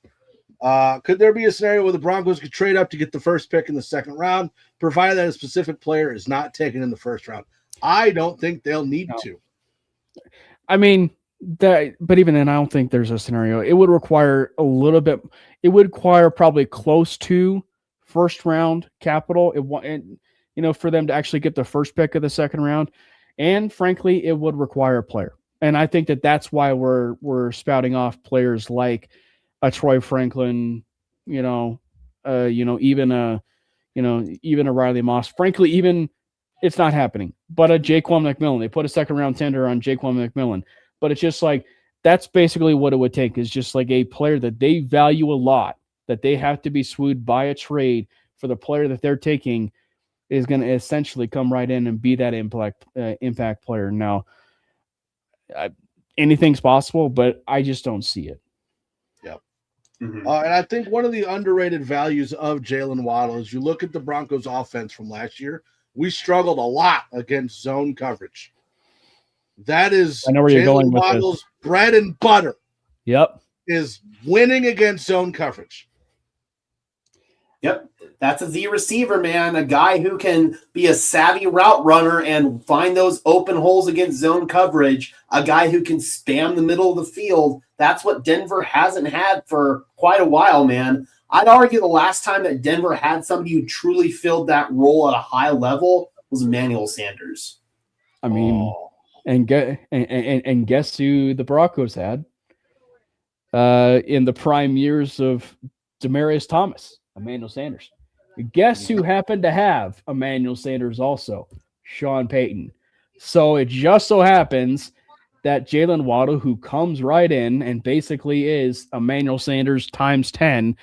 Could there be a scenario where the Broncos could trade up to get the first pick in the second round, provided that a specific player is not taken in the first round? I don't think they'll need to. I mean, but even then, I don't think there's a scenario. It would require a little bit. It would require probably close to first round capital. For them to actually get the first pick of the second round, and frankly, it would require a player. And I think that's why we're spouting off players like a Troy Franklin, even a Riley Moss. Frankly, even it's not happening. But a Jaquan McMillan, they put a second round tender on Jaquan McMillan. But it's just like that's basically what it would take, is just like a player that they value a lot, that they have to be swooed by a trade for the player that they're taking is going to essentially come right in and be that impact player. Now, anything's possible, but I just don't see it. Yep. Mhm. And I think one of the underrated values of Jaylen Waddle is you look at the Broncos offense from last year, we struggled a lot against zone coverage. That is I know where you're going Jaylen with this. Waddle's bread and butter Yep. is winning against zone coverage. Yep. That's a Z receiver, man. A guy who can be a savvy route runner and find those open holes against zone coverage. A guy who can spam the middle of the field. That's what Denver hasn't had for quite a while, man. I'd argue the last time that Denver had somebody who truly filled that role at a high level was Emmanuel Sanders. I mean, and guess who the Broncos had in the prime years of Demaryius Thomas? Emmanuel Sanders. Guess who happened to have Emmanuel Sanders also? Sean Payton. So it just so happens that Jaylen Waddle, who comes right in and basically is Emmanuel Sanders times 10,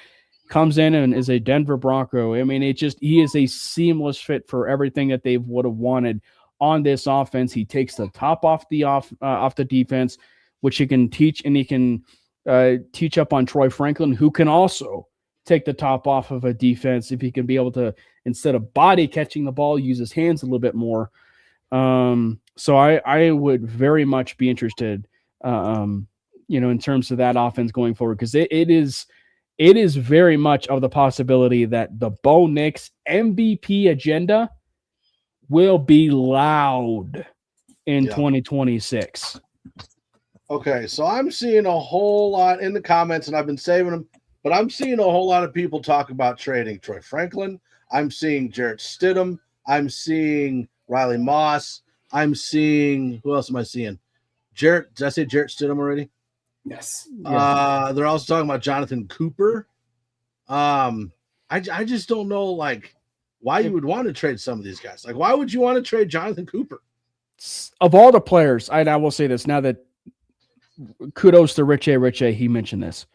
comes in and is a Denver Bronco. I mean, he is a seamless fit for everything that they would have wanted on this offense. He takes the top off the defense, which he can teach, and he can teach up on Troy Franklin, who can also take the top off of a defense if he can be able to, instead of body catching the ball, use his hands a little bit more. So I would very much be interested, in terms of that offense going forward, because it is very much of the possibility that the Bo Nix MVP agenda will be loud in 2026. Okay, so I'm seeing a whole lot in the comments, and I've been saving them. But I'm seeing a whole lot of people talk about trading Troy Franklin. I'm seeing Jarrett Stidham. I'm seeing Riley Moss. I'm seeing, who else am I seeing? Did I say Jarrett Stidham already? Yes. They're also talking about Jonathan Cooper. I just don't know, like, why you would want to trade some of these guys. Like, why would you want to trade Jonathan Cooper? Of all the players, I will say this now, that kudos to Rich A. He mentioned this.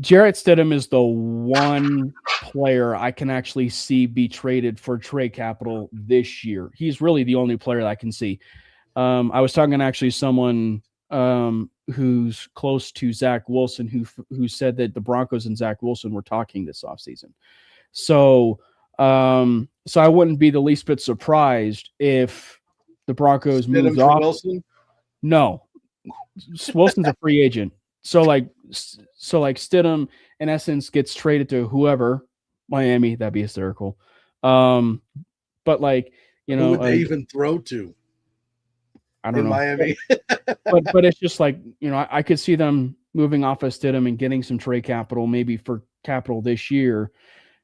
Jarrett Stidham is the one player I can actually see be traded for trade capital this year. He's really the only player that I can see. I was talking to actually someone who's close to Zach Wilson, who said that the Broncos and Zach Wilson were talking this offseason. So I wouldn't be the least bit surprised if the Broncos moved off. Wilson? No, Wilson's a free agent. So Stidham in essence gets traded to whoever, Miami. That'd be hysterical. But who would they even throw to? I don't know. Miami. but it's just like, I could see them moving off of Stidham and getting some trade capital, maybe for capital this year.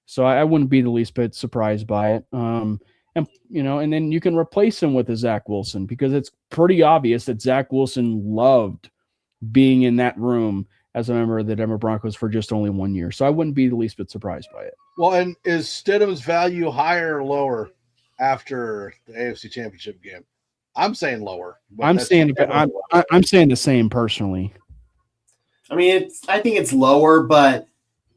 So I wouldn't be the least bit surprised by it. And then you can replace him with a Zach Wilson, because it's pretty obvious that Zach Wilson loved being in that room as a member of the Denver Broncos for just only 1 year. So I wouldn't be the least bit surprised by it. Well, and is Stidham's value higher or lower after the AFC Championship game? I'm saying lower. I'm saying the same personally. I mean, I think it's lower, but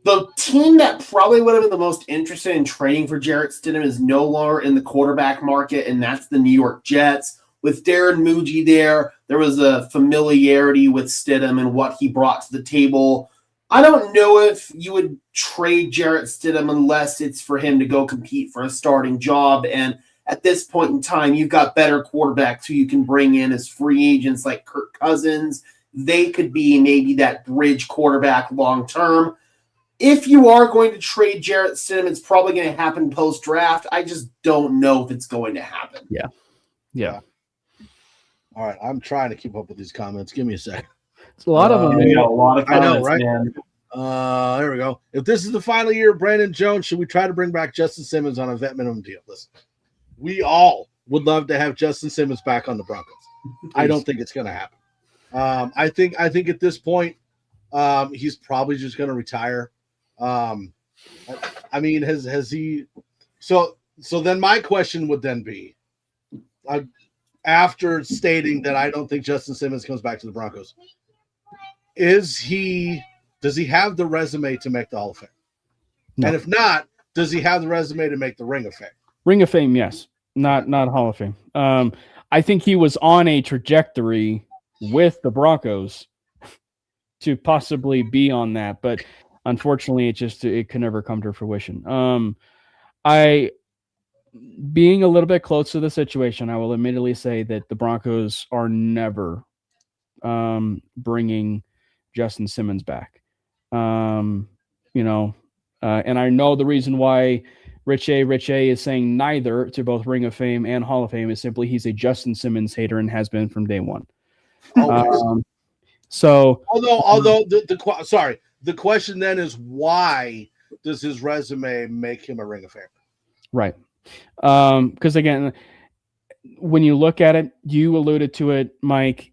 the team that probably would have been the most interested in trading for Jarrett Stidham is no longer in the quarterback market, and that's the New York Jets. With Darren Muji there was a familiarity with Stidham and what he brought to the table. I don't know if you would trade Jarrett Stidham unless it's for him to go compete for a starting job. And at this point in time, you've got better quarterbacks who you can bring in as free agents like Kirk Cousins. They could be maybe that bridge quarterback long term. If you are going to trade Jarrett Stidham, it's probably going to happen post-draft. I just don't know if it's going to happen. Yeah. All right, I'm trying to keep up with these comments. Give me a second. It's a lot of them. A lot of comments, I know, right? Man. There we go. If this is the final year of Brandon Jones, should we try to bring back Justin Simmons on a vet minimum deal? Listen, we all would love to have Justin Simmons back on the Broncos. I don't think it's going to happen. I think at this point, he's probably just going to retire. I mean, has he? So then my question would then be, after stating that I don't think Justin Simmons comes back to the Broncos. Does he have the resume to make the Hall of Fame? No. And if not, does he have the resume to make the Ring of Fame? Ring of Fame, yes. Not Hall of Fame. I think he was on a trajectory with the Broncos to possibly be on that, but unfortunately it could never come to fruition. Being a little bit close to the situation, I will admittedly say that the Broncos are never bringing Justin Simmons back. And I know the reason why Rich A is saying neither to both Ring of Fame and Hall of Fame is simply he's a Justin Simmons hater and has been from day one. Although the question then is, why does his resume make him a Ring of Fame? Right. Because again, when you look at it, you alluded to it, Mike,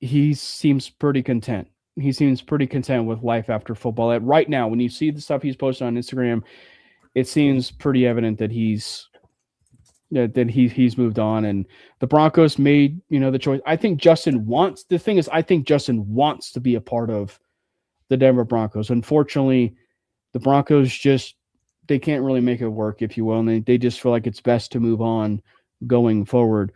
he seems pretty content. He seems pretty content with life after football. Right now, when you see the stuff he's posted on Instagram, it seems pretty evident that he's moved on, and the Broncos made, the choice. I think Justin wants to be a part of the Denver Broncos. Unfortunately, the Broncos they can't really make it work, if you will, and they just feel like it's best to move on going forward.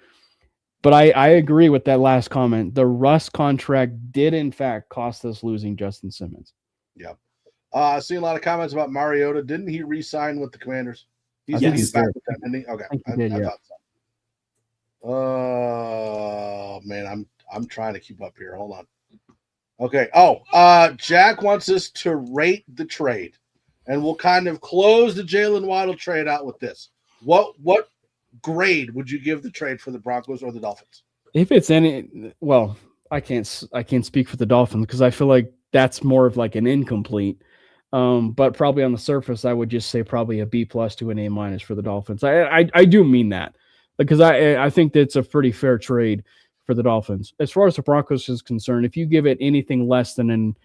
But I agree with that last comment. The Russ contract did, in fact, cost us losing Justin Simmons. Yeah. I see a lot of comments about Mariota. Didn't he re-sign with the Commanders? He's back with them, isn't he? Okay. I thought so. Oh, man, I'm trying to keep up here. Hold on. Okay. Jack wants us to rate the trade, and we'll kind of close the Jaylen Waddle trade out with this. What grade would you give the trade for the Broncos or the Dolphins? If it's any, well, I can't speak for the Dolphins because I feel like that's more of like an incomplete. But probably on the surface, I would just say probably a B+ to an A- for the Dolphins. I do mean that, because I think that's a pretty fair trade for the Dolphins. As far as the Broncos is concerned, if you give it anything less than an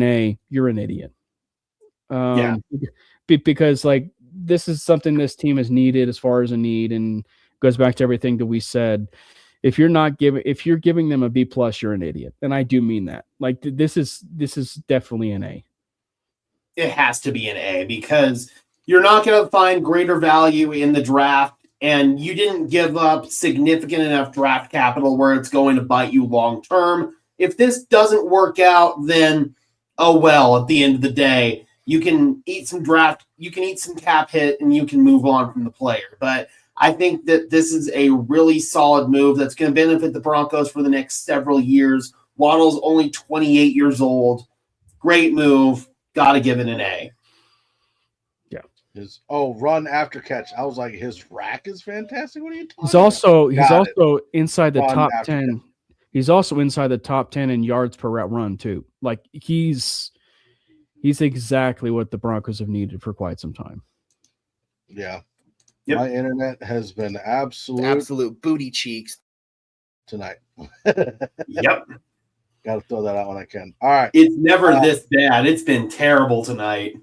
A, you're an idiot. Because like this is something this team has needed as far as a need, and goes back to everything that we said. If you're giving them a B+, you're an idiot, and I do mean that. Like this is definitely an A. It has to be an A, because you're not going to find greater value in the draft, and you didn't give up significant enough draft capital where it's going to bite you long term. If this doesn't work out, then oh well, at the end of the day, you can eat some cap hit, and you can move on from the player. But I think that this is a really solid move that's going to benefit the Broncos for the next several years. Waddle's only 28 years old. Great move. Got to give it an A. Yeah. Run after catch. I was like, his rack is fantastic. What are you talking He's also inside the Run top after 10. catch. He's also inside the top 10 in yards per route run too. Like he's exactly what the Broncos have needed for quite some time. Yeah. Yep. My internet has been absolute booty cheeks tonight. Yep. Got to throw that out when I can. All right. It's never this bad. It's been terrible tonight.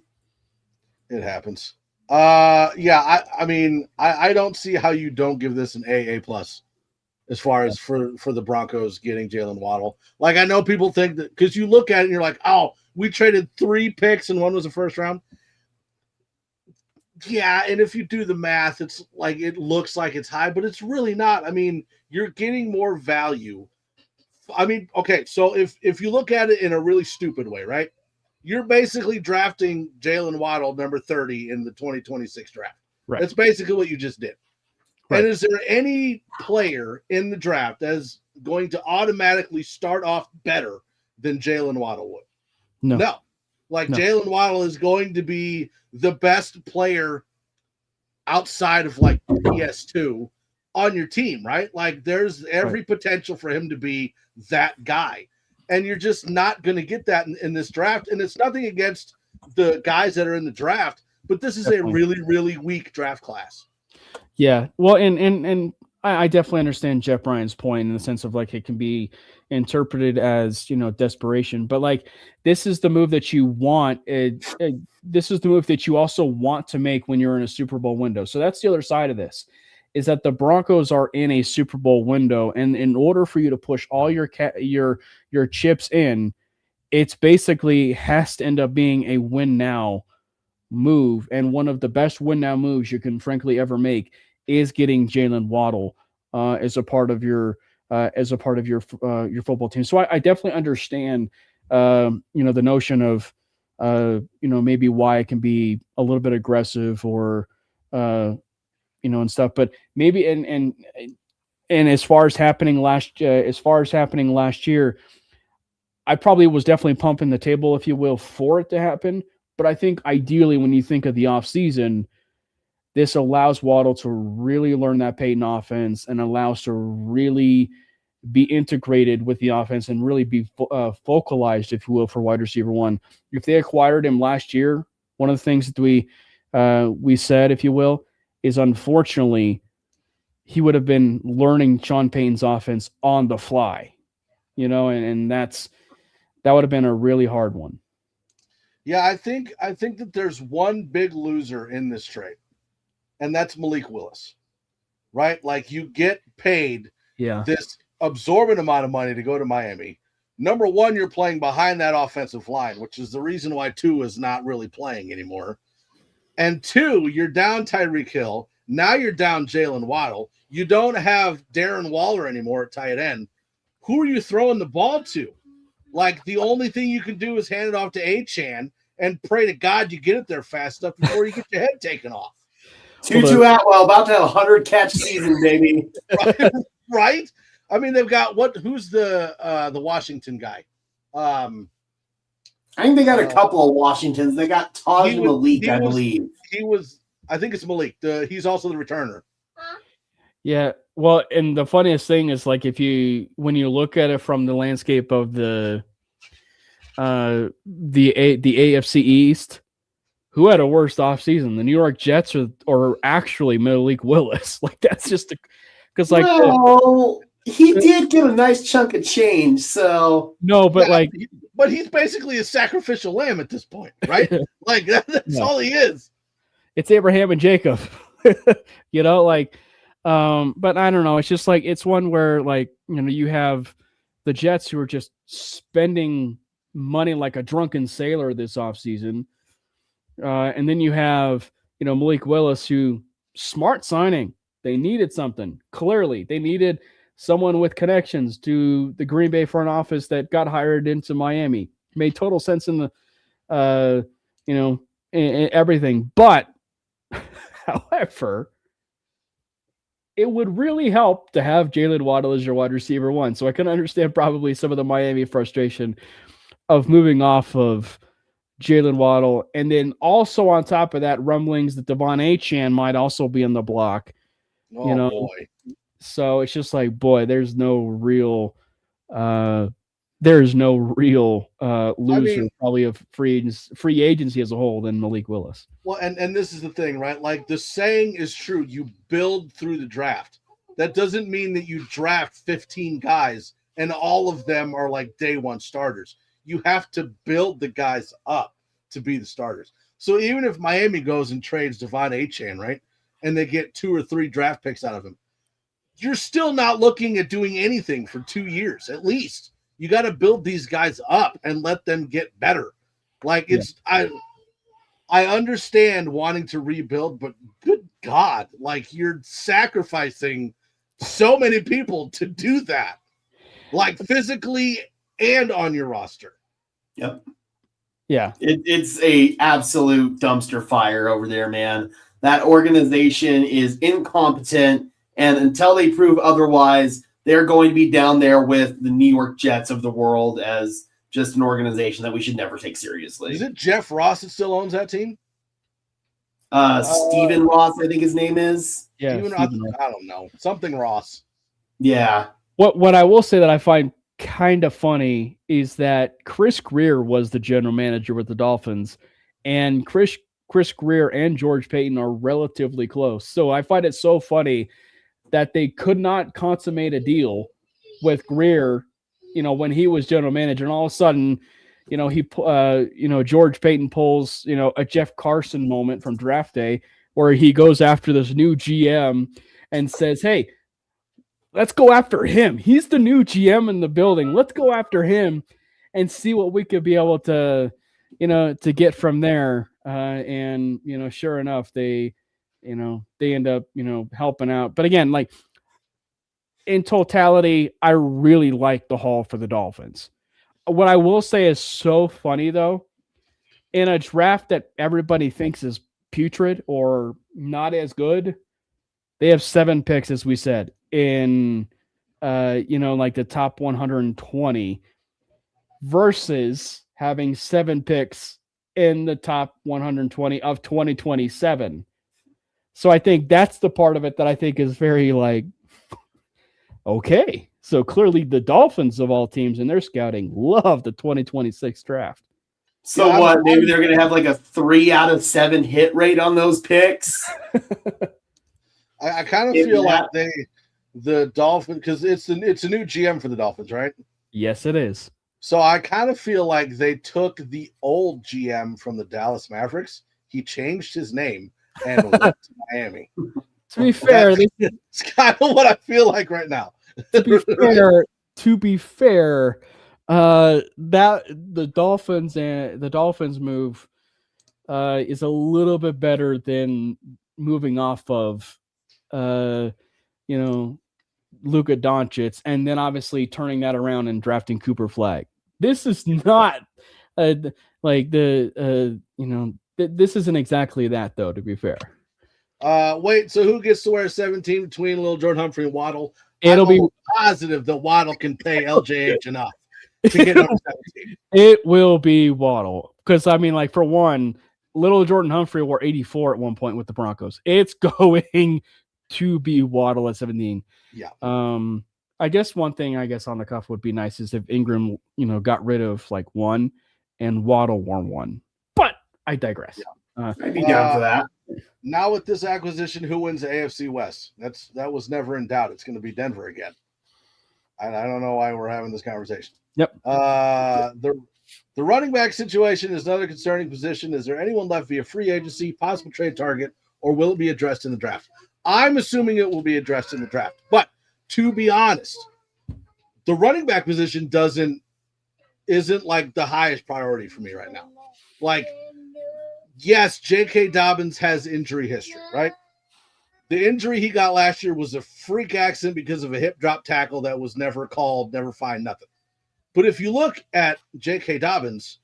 It happens. I mean, I don't see how you don't give this an A+ as far as for the Broncos getting Jaylen Waddle. Like, I know people think that because you look at it and you're like, oh, we traded 3 picks and one was a first round. Yeah, and if you do the math, it's like it looks like it's high, but it's really not. I mean, you're getting more value. I mean, okay, so if you look at it in a really stupid way, right? You're basically drafting Jaylen Waddle number 30 in the 2026 draft. Right. That's basically what you just did. Right. And is there any player in the draft that is going to automatically start off better than Jaylen Waddle would? No. Like, No. Jaylen Waddle is going to be the best player outside of like PS2 on your team, right? Like, there's every potential for him to be that guy. And you're just not going to get that in this draft. And it's nothing against the guys that are in the draft, but this is a really, really weak draft class. Yeah. Well, and I definitely understand Jeff Bryant's point in the sense of like it can be interpreted as, desperation, but like this is the move that you want. This is the move that you also want to make when you're in a Super Bowl window. So that's the other side of this. is that the Broncos are in a Super Bowl window, and in order for you to push all your chips in, it's basically has to end up being a win now move, and one of the best win now moves you can frankly ever make is getting Jaylen Waddle as a part of your football team. So I definitely understand the notion of maybe why it can be a little bit aggressive or and stuff, but maybe and as far as happening last year, I probably was definitely pumping the table, if you will, for it to happen. But I think ideally, when you think of the offseason, this allows Waddle to really learn that Peyton offense and allows to really be integrated with the offense and really be focalized, if you will, for wide receiver one. If they acquired him last year, one of the things that we said, if you will, is unfortunately he would have been learning Sean Payton's offense on the fly, and that would have been a really hard one. Yeah, I think that there's one big loser in this trade, and that's Malik Willis, right? Like, you get paid this absorbent amount of money to go to Miami. Number one, you're playing behind that offensive line, which is the reason why Tua is not really playing anymore. And two, you're down Tyreek Hill. Now you're down Jaylen Waddle. You don't have Darren Waller anymore at tight end. Who are you throwing the ball to? Like, the only thing you can do is hand it off to Achane and pray to God you get it there fast enough before you get your head taken off. Tutu Atwell about to have a 100-catch season, baby. Right? I mean, they've got who's the Washington guy? I think they got a couple of Washingtons. They got Taj Malik, I believe. I think it's Malik. He's also the returner. Yeah. Well, and the funniest thing is, like, when you look at it from the landscape of the AFC East, who had a worse offseason? The New York Jets or actually Malik Willis? Like, that's just because he did get a nice chunk of change. So no, but but he's basically a sacrificial lamb at this point, right? Like that's all he is. It's Abraham and Jacob, but I don't know. It's just like, it's one where, like, you have the Jets who are just spending money like a drunken sailor this offseason. And then you have, Malik Willis, who smart signing. They needed something. Clearly, they needed someone with connections to the Green Bay front office that got hired into Miami. Made total sense in the, in everything. But, however, it would really help to have Jaylen Waddle as your wide receiver one. So I can understand probably some of the Miami frustration of moving off of Jaylen Waddle. And then also on top of that, rumblings that Devon Achane might also be in the block. Boy. So it's just like, boy, there's no real loser probably of free agency as a whole than Malik Willis. Well, and this is the thing, right? Like, the saying is true. You build through the draft. That doesn't mean that you draft 15 guys and all of them are like day one starters. You have to build the guys up to be the starters. So even if Miami goes and trades Devon Achane, right, and they get 2 or 3 draft picks out of him, you're still not looking at doing anything for 2 years at least. You got to build these guys up and let them get better. Like, I understand wanting to rebuild, but good God, like, you're sacrificing so many people to do that, like, physically and on your roster. Yep. Yeah. It's a absolute dumpster fire over there, man. That organization is incompetent, and until they prove otherwise, they're going to be down there with the New York Jets of the world as just an organization that we should never take seriously. Is it Jeff Ross that still owns that team? Stephen Ross, I think his name is. Yeah. I don't know. Something Ross. Yeah. What I will say that I find kind of funny is that Chris Greer was the general manager with the Dolphins, and Chris Greer and George Payton are relatively close. So I find it so funny that they could not consummate a deal with Greer, when he was general manager, and all of a sudden, George Payton pulls, a Jeff Carson moment from draft day where he goes after this new GM and says, hey, let's go after him. He's the new GM in the building. Let's go after him and see what we could be able to, to get from there. And, sure enough, they end up, helping out. But again, like in totality, I really like the haul for the Dolphins. What I will say is so funny, though, in a draft that everybody thinks is putrid or not as good, they have 7 picks, as we said, in, like the top 120 versus having 7 picks in the top 120 of 2027. So I think that's the part of it that I think is very like, okay. So clearly the Dolphins of all teams in their scouting love the 2026 draft. So what? Maybe they're going to have like a 3 out of 7 hit rate on those picks. I kind of feel like the Dolphins, because it's a new GM for the Dolphins, right? Yes, it is. So I kind of feel like they took the old GM from the Dallas Mavericks. He changed his name and went to Miami. To be fair, it's kind of what I feel like right now. To be fair, that the Dolphins move is a little bit better than moving off of Luka Doncic and then obviously turning that around and drafting Cooper Flagg. This is not this isn't exactly that, though, to be fair. Wait, so who gets to wear 17 between Little Jordan Humphrey and Waddle? It'll be positive that Waddle can pay LJH enough to get number 17. It will be Waddle. Because, I mean, like, for one, Little Jordan Humphrey wore 84 at one point with the Broncos. It's going to be Waddle at 17. Yeah. I guess one thing on the cuff would be nice is if Ingram, got rid of like 1 and Waddle wore 1. But I digress. Yeah. I'd be down for that. Now with this acquisition, who wins the AFC West? That was never in doubt. It's going to be Denver again. I don't know why we're having this conversation. Yep. The running back situation is another concerning position. Is there anyone left via free agency, possible trade target, or will it be addressed in the draft? I'm assuming it will be addressed in the draft. But to be honest, the running back position isn't like the highest priority for me right now. Like, yes, J.K. Dobbins has injury history, right? The injury he got last year was a freak accident because of a hip drop tackle that was never called, never fined, nothing. But if you look at J.K. Dobbins,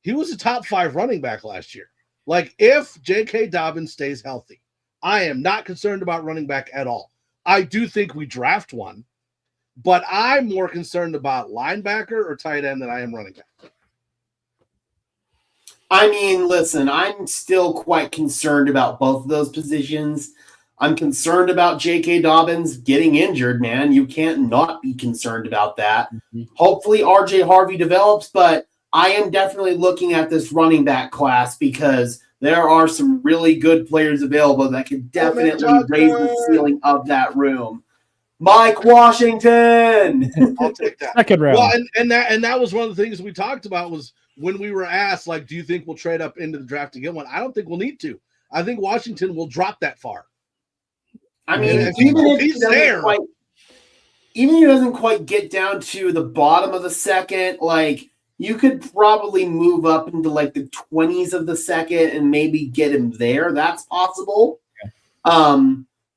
he was a top 5 running back last year. Like, if J.K. Dobbins stays healthy, I am not concerned about running back at all. I do think we draft one, but I'm more concerned about linebacker or tight end than I am running back. I mean, listen, I'm still quite concerned about both of those positions. I'm concerned about J.K. Dobbins getting injured, man. You can't not be concerned about that. Mm-hmm. Hopefully R.J. Harvey develops, but I am definitely looking at this running back class because there are some really good players available that can definitely raise the ceiling of that room. Mike Washington. I'll take that. Second round. Well, and that was one of the things we talked about was when we were asked, like, do you think we'll trade up into the draft to get one? I don't think we'll need to. I think Washington will drop that far. I mean, even if he doesn't quite get down to the bottom of the second, like, you could probably move up into like the 20s of the second and maybe get him there. That's possible. Yeah.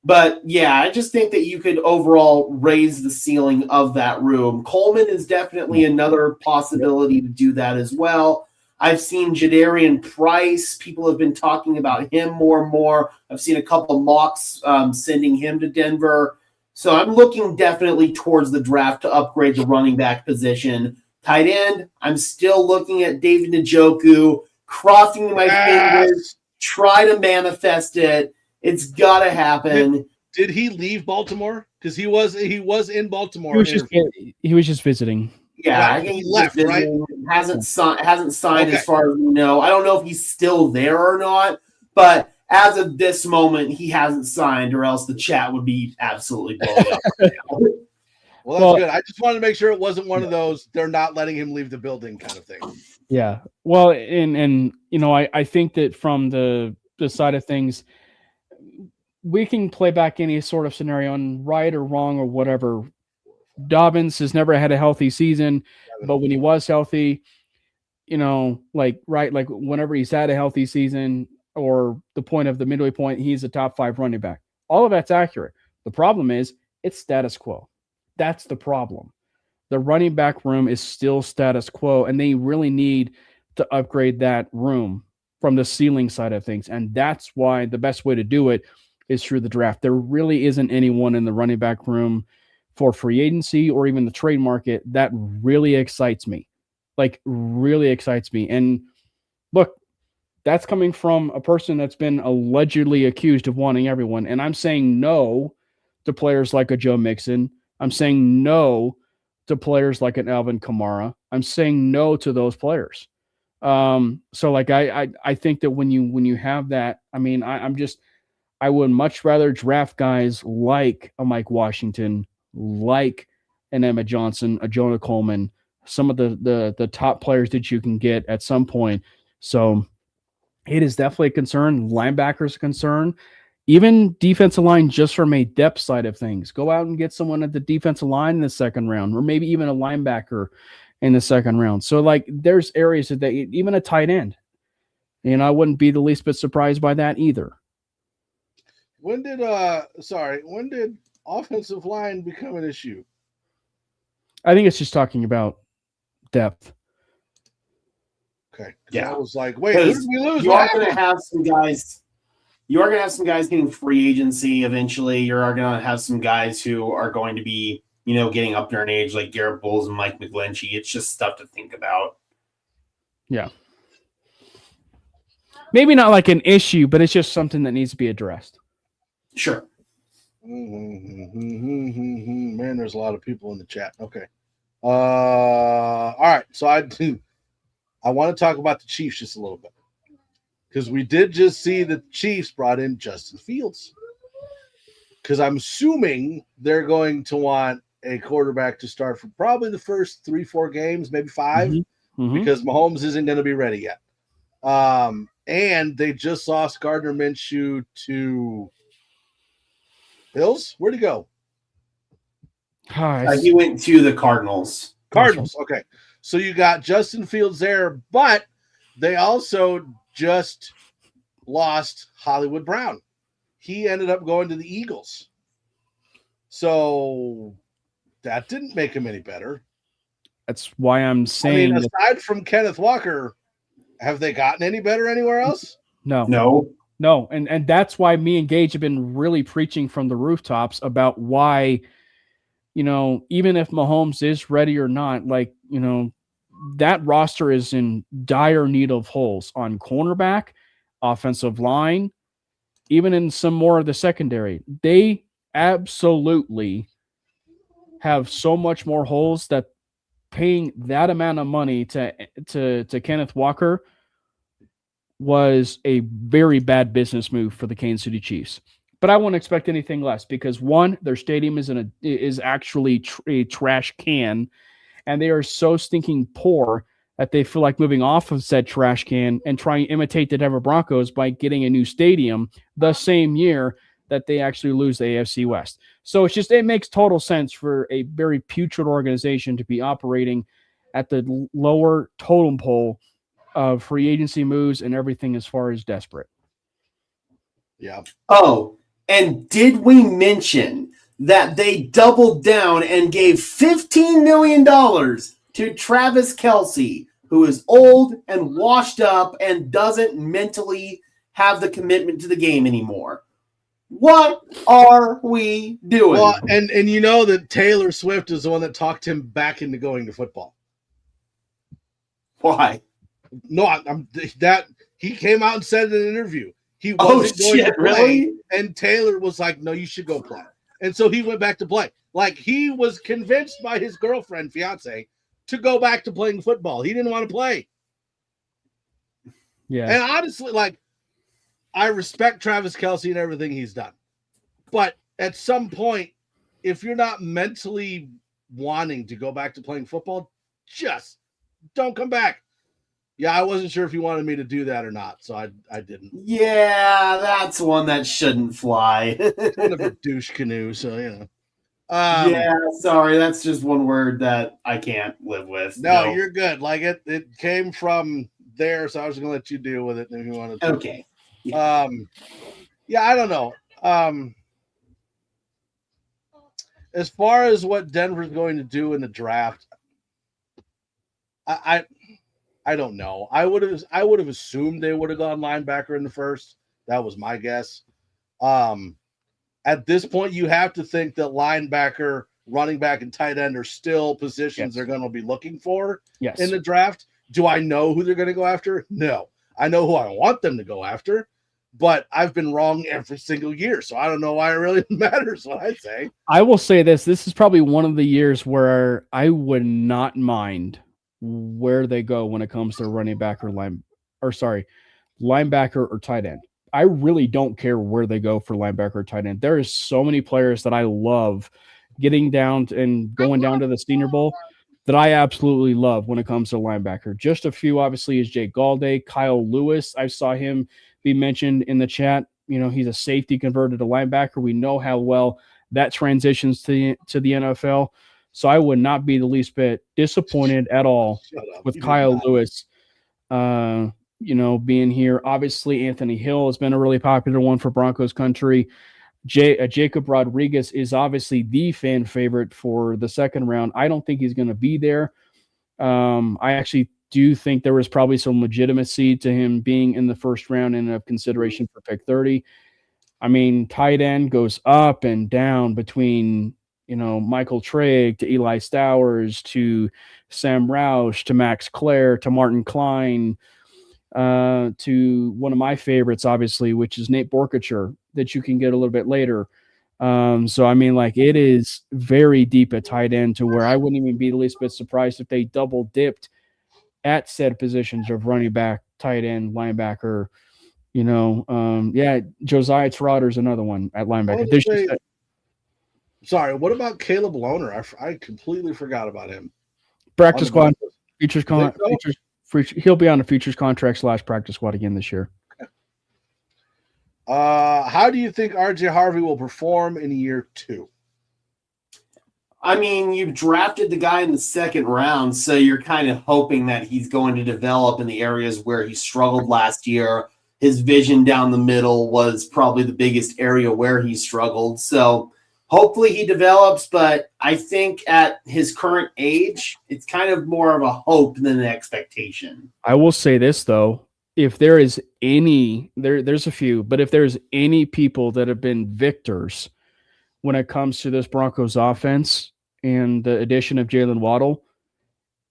But yeah, I just think that you could overall raise the ceiling of that room. Coleman is definitely another possibility to do that as well. I've seen Jadarian Price. People have been talking about him more and more. I've seen a couple of mocks sending him to Denver. So I'm looking definitely towards the draft to upgrade the running back position. Tight end, I'm still looking at David Njoku, crossing my fingers, try to manifest it. It's got to happen. Did he leave Baltimore? Because he was in Baltimore. He was just visiting. Yeah, right. I think he left, right? Hasn't signed as far as we know. I don't know if he's still there or not, but as of this moment, he hasn't signed, or else the chat would be absolutely blowing up right now. Well, that's good. I just wanted to make sure it wasn't one of those they're not letting him leave the building kind of thing. Yeah. Well, and I think that from the side of things, we can play back any sort of scenario and right or wrong or whatever. Dobbins has never had a healthy season, but when he was healthy, like whenever he's had a healthy season or the point of the midway point, he's a top 5 running back. All of that's accurate. The problem is it's status quo. That's the problem. The running back room is still status quo, and they really need to upgrade that room from the ceiling side of things. And that's why the best way to do it is through the draft. There really isn't anyone in the running back room for free agency or even the trade market that really excites me. Really excites me. And look, that's coming from a person that's been allegedly accused of wanting everyone. And I'm saying no to players like a Joe Mixon. I'm saying no to players like an Alvin Kamara. I'm saying no to those players. So I think that when you have that, I mean, I would much rather draft guys like a Mike Washington, like an Emmett Johnson, a Jonah Coleman, some of the top players that you can get at some point. So it is definitely a concern. Linebackers a concern. Even defensive line, just from a depth side of things. Go out and get someone at the defensive line in the second round, or maybe even a linebacker in the second round. So there's areas that even a tight end. And I wouldn't be the least bit surprised by that either. When did offensive line become an issue? I think it's just talking about depth. Okay. Yeah. I was like, wait, who did we lose? You are going to have some guys. You are going to have some guys getting free agency eventually. You are going to have some guys who are going to be, getting up there in age, like Garrett Bowles and Mike McGlinchey. It's just stuff to think about. Yeah. Maybe not like an issue, but it's just something that needs to be addressed. Sure. Man, there's a lot of people in the chat. Okay. All right. So I want to talk about the Chiefs just a little bit, because we did just see the Chiefs brought in Justin Fields, because I'm assuming they're going to want a quarterback to start for probably the first 3-4 games, maybe 5, because Mahomes isn't going to be ready yet. And they just lost Gardner Minshew to Bills. Where'd he go? He went to the Cardinals. Cardinals. Okay. So you got Justin Fields there, but they also just lost Hollywood Brown. He ended up going to the Eagles. So that didn't make him any better. That's why I'm saying. Aside from Kenneth Walker, have they gotten any better anywhere else? No. And that's why me and Gage have been really preaching from the rooftops about why, even if Mahomes is ready or not, that roster is in dire need of holes on cornerback, offensive line, even in some more of the secondary. They absolutely have so much more holes that paying that amount of money to Kenneth Walker was a very bad business move for the Kansas City Chiefs. But I wouldn't expect anything less, because one, their stadium is actually a trash can, and they are so stinking poor that they feel like moving off of said trash can and trying to imitate the Denver Broncos by getting a new stadium the same year that they actually lose the AFC West. So it makes total sense for a very putrid organization to be operating at the lower totem pole of free agency moves and everything as far as desperate. Yeah. Oh, and did we mention that they doubled down and gave $15 million to Travis Kelce, who is old and washed up and doesn't mentally have the commitment to the game anymore? What are we doing? Well, and you know that Taylor Swift is the one that talked him back into going to football. Why? No, that he came out and said in an interview he wasn't going to play, really? And Taylor was like, "No, you should go play." And so he went back to play. Like, he was convinced by his girlfriend, fiance, to go back to playing football. He didn't want to play. Yeah. And honestly, I respect Travis Kelce and everything he's done. But at some point, if you're not mentally wanting to go back to playing football, just don't come back. Yeah, I wasn't sure if you wanted me to do that or not, so I didn't. Yeah, that's one that shouldn't fly. Kind of a douche canoe, so you know. Yeah, sorry, that's just one word that I can't live with. No, you're good. Like it came from there, so I was gonna let you deal with it if you wanted to. Okay. Yeah, I don't know. As far as what Denver's going to do in the draft, I don't know. I would have assumed they would have gone linebacker in the first. That was my guess. At this point, you have to think that linebacker, running back, and tight end are still positions they're going to be looking for in the draft. Do I know who they're going to go after? No. I know who I want them to go after, but I've been wrong every single year, so I don't know why it really matters what I say. I will say this. This is probably one of the years where I would not mind where they go when it comes to running back or linebacker or tight end. I really don't care where they go for linebacker or tight end. There is so many players that I love getting down and going down to the Senior Bowl that I absolutely love when it comes to linebacker. Just a few, obviously, is Jake Galday, Kyle Lewis. I saw him be mentioned in the chat. You know, he's a safety converted to linebacker. We know how well that transitions to the NFL. So I would not be the least bit disappointed at all with Kyle Lewis, being here. Obviously, Anthony Hill has been a really popular one for Broncos country. Jacob Rodriguez is obviously the fan favorite for the second round. I don't think he's going to be there. I actually do think there was probably some legitimacy to him being in the first round and of consideration for pick 30. I mean, tight end goes up and down between, Michael Trigg to Eli Stowers to Sam Roush to Max Clare to Martin Klein to one of my favorites, obviously, which is Nate Borkacher, that you can get a little bit later. So, I mean, like, it is very deep at tight end to where I wouldn't even be the least bit surprised if they double dipped at said positions of running back, tight end, linebacker. Josiah Trotter is another one at linebacker. Sorry, what about Caleb Lohner? I completely forgot about him. Practice squad, features. He'll be on the features contract / practice squad again this year. How do you think RJ Harvey will perform in year 2? I mean, you drafted the guy in the second round, so you're kind of hoping that he's going to develop in the areas where he struggled last year. His vision down the middle was probably the biggest area where he struggled. So hopefully he develops, but I think at his current age, it's kind of more of a hope than an expectation. I will say this, though. If there is any, there's a few, but if there's any people that have been victors when it comes to this Broncos offense and the addition of Jaylen Waddle,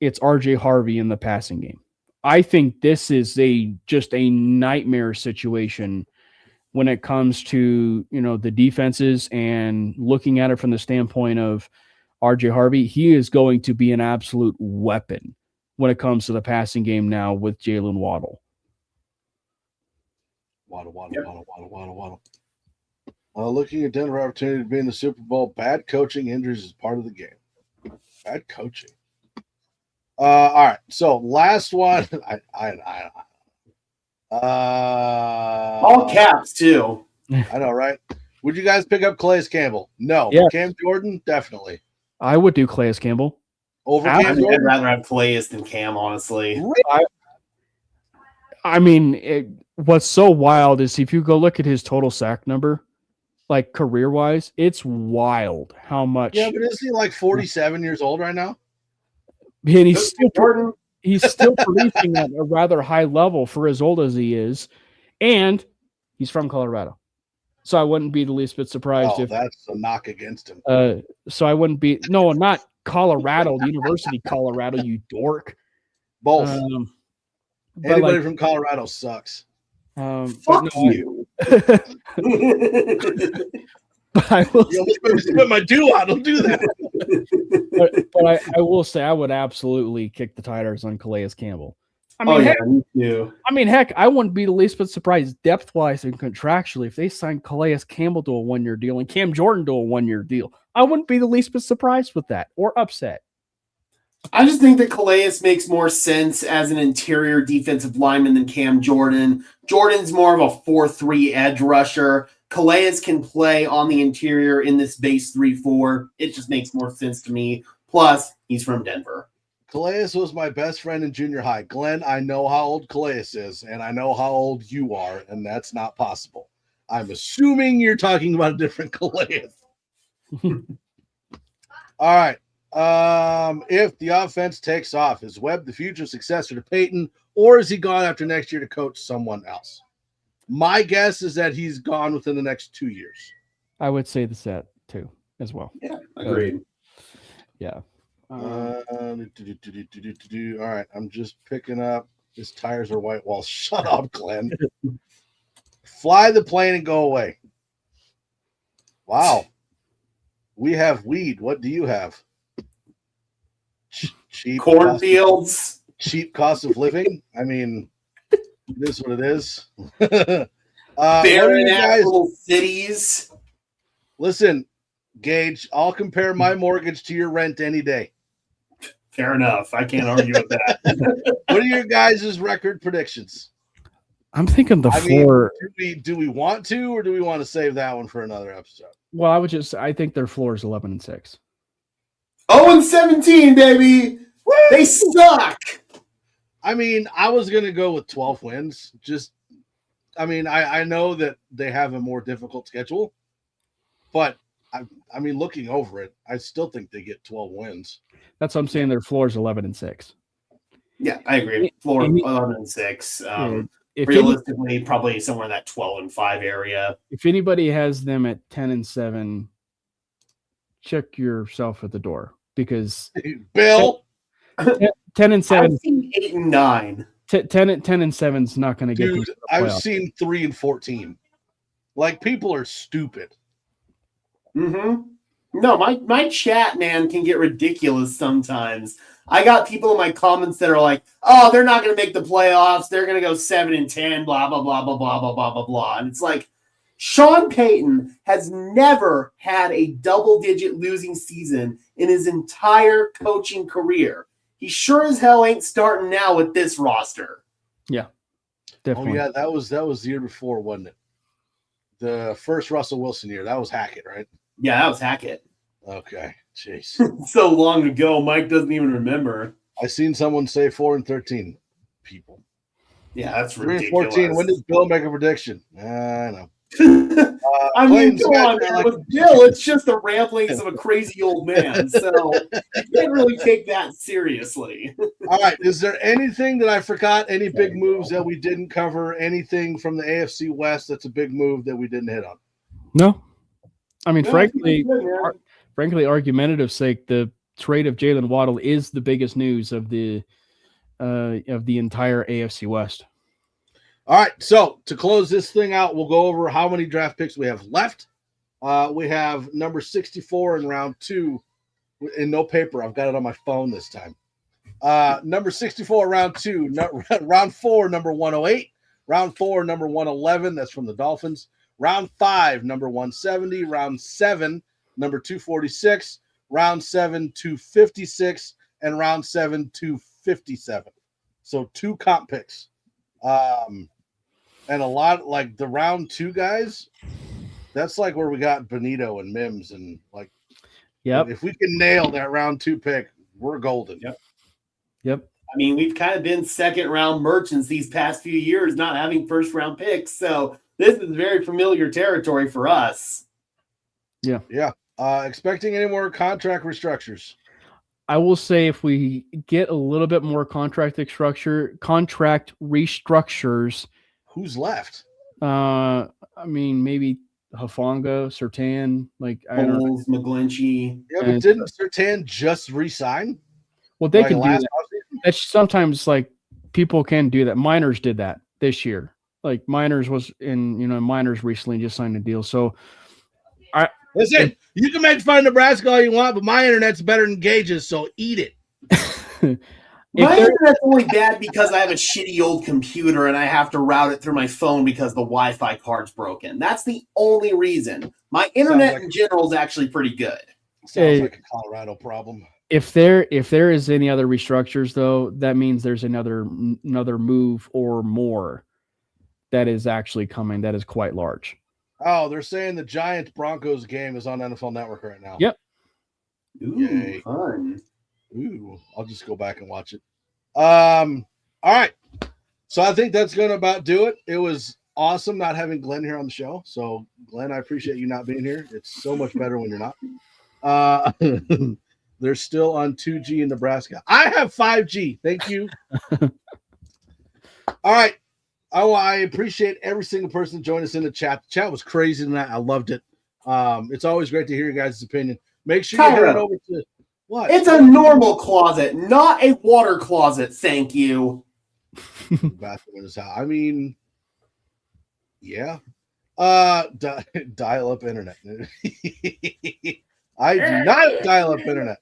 it's RJ Harvey in the passing game. I think this is just a nightmare situation when it comes to, the defenses and looking at it from the standpoint of RJ Harvey. He is going to be an absolute weapon when it comes to the passing game now with Jaylen Waddle. Waddle. Looking at Denver opportunity to be in the Super Bowl. Bad coaching, injuries is part of the game. Bad coaching. All right. So last one. All caps too. I know, right? Would you guys pick up Calais Campbell? No. Yes. Cam Jordan, definitely. I would do Calais Campbell over Cam Jordan. I'd rather have Calais than Cam, honestly. Really? I mean, what's so wild is if you go look at his total sack number, like career-wise, it's wild how much. Yeah, but isn't he like 47 years old right now? And he's still producing at a rather high level for as old as he is, and he's from Colorado. So I wouldn't be the least bit surprised if that's a knock against him. So I wouldn't be not Colorado, University of Colorado, you dork. Both. Anybody from Colorado sucks. Fuck you. But I will put my do on. Don't do that. but I will say I would absolutely kick the tires on Calais Campbell. Me too. I mean, heck, I wouldn't be the least bit surprised depth-wise and contractually if they signed Calais Campbell to a 1-year deal and Cam Jordan to a 1-year deal. I wouldn't be the least bit surprised with that or upset. I just think that Calais makes more sense as an interior defensive lineman than Cam Jordan. Jordan's more of a 4-3 edge rusher. Calais can play on the interior in this base 3-4. It just makes more sense to me. Plus, he's from Denver. Calais was my best friend in junior high. Glenn, I know how old Calais is, and I know how old you are, and that's not possible. I'm assuming you're talking about a different Calais. All right. If the offense takes off, is Webb the future successor to Peyton, or is he gone after next year to coach someone else? My guess is that he's gone within the next 2 years. I would say the set too, as well. Yeah, agreed. Yeah. All right, I'm just picking up. His tires are white walls. Shut up, Glenn. Fly the plane and go away. Wow. We have weed. What do you have? Cheap Cornfields. Cheap cost of living. I mean, it is what it is. Barren little cities. Listen, Gage, I'll compare my mortgage to your rent any day. Fair enough. I can't argue with that. What are your guys' record predictions? I'm thinking the floor. Do we want to, or do we want to save that one for another episode? Well, I think their floor is 11-6. 0-17, baby. Woo! They suck. I mean, I was going to go with 12 wins. I know that they have a more difficult schedule, but I mean, looking over it, I still think they get 12 wins. That's what I'm saying. Their floor is 11-6. Yeah, I agree. Floor 11-6. Realistically, probably somewhere in that 12-5 area. If anybody has them at 10-7, check yourself at the door, because Bill 10-7. I've seen 8-9. 10-7 is not going to get. Dude, I've seen 3-14. Like, people are stupid. Mm-hmm. No, my chat, man, can get ridiculous sometimes. I got people in my comments that are like, "Oh, they're not going to make the playoffs. They're going to go 7-10. Blah blah blah blah blah blah blah blah blah." And it's like, Sean Payton has never had a double-digit losing season in his entire coaching career. He sure as hell ain't starting now with this roster. Yeah, definitely. Oh yeah, that was the year before, wasn't it? The first Russell Wilson year. That was Hackett, right? Yeah, that was Hackett. Okay, jeez. So long ago, Mike doesn't even remember. I seen someone say 4-13. People. Yeah, that's ridiculous. 3-14. When does Bill make a prediction? I know. I mean, come on, man. With Bill, it's just the ramblings of a crazy old man. So you can't really take that seriously. All right. Is there anything that I forgot? Any big moves that we didn't cover? Anything from the AFC West that's a big move that we didn't hit on? No. I mean, frankly, argumentative sake, the trade of Jaylen Waddle is the biggest news of the entire AFC West. All right, so to close this thing out, we'll go over how many draft picks we have left. We have number 64 in round 2 in no paper. I've got it on my phone this time. Number 64, round 2. Round 4, number 108. Round 4, number 111. That's from the Dolphins. Round 5, number 170. Round 7, number 246. Round 7, 256. And round 7, 257. So 2 comp picks. And a lot, like the round 2 guys, that's like where we got Benito and Mims, and like, if we can nail that round 2 pick, we're golden. Yep. I mean, we've kind of been second round merchants these past few years, not having first round picks. So this is very familiar territory for us. Yeah. Expecting any more contract restructures? I will say if we get a little bit more contract restructures. Who's left? I mean, maybe Hufanga, Surtain, like I don't know. McGlinchey. Yeah, but didn't Surtain just resign? Well, they can do that. That's sometimes like people can do that. Miners did that this year. Like Miners was Miners recently just signed a deal. So listen, you can make fun of Nebraska all you want, but my internet's better than Gage's, so eat it. My internet's only bad because I have a shitty old computer and I have to route it through my phone because the Wi-Fi card's broken. That's the only reason. My internet in general is actually pretty good. Sounds like a Colorado problem. If there is any other restructures, though, that means there's another move or more that is actually coming. That is quite large. Oh, they're saying the Giants Broncos game is on NFL Network right now. Yep. Ooh, Yay. fun. Ooh, I'll just go back and watch it. All right. So I think that's going to about do it. It was awesome not having Glenn here on the show. So, Glenn, I appreciate you not being here. It's so much better when you're not. They're still on 2G in Nebraska. I have 5G. Thank you. All right. I appreciate every single person that joined us in the chat. The chat was crazy tonight. I loved it. It's always great to hear your guys' opinion. Make sure you head over to what? It's a normal closet, not a water closet. Thank you. Bathroom in his house. I mean, yeah. Dial-up internet. I do not dial-up internet.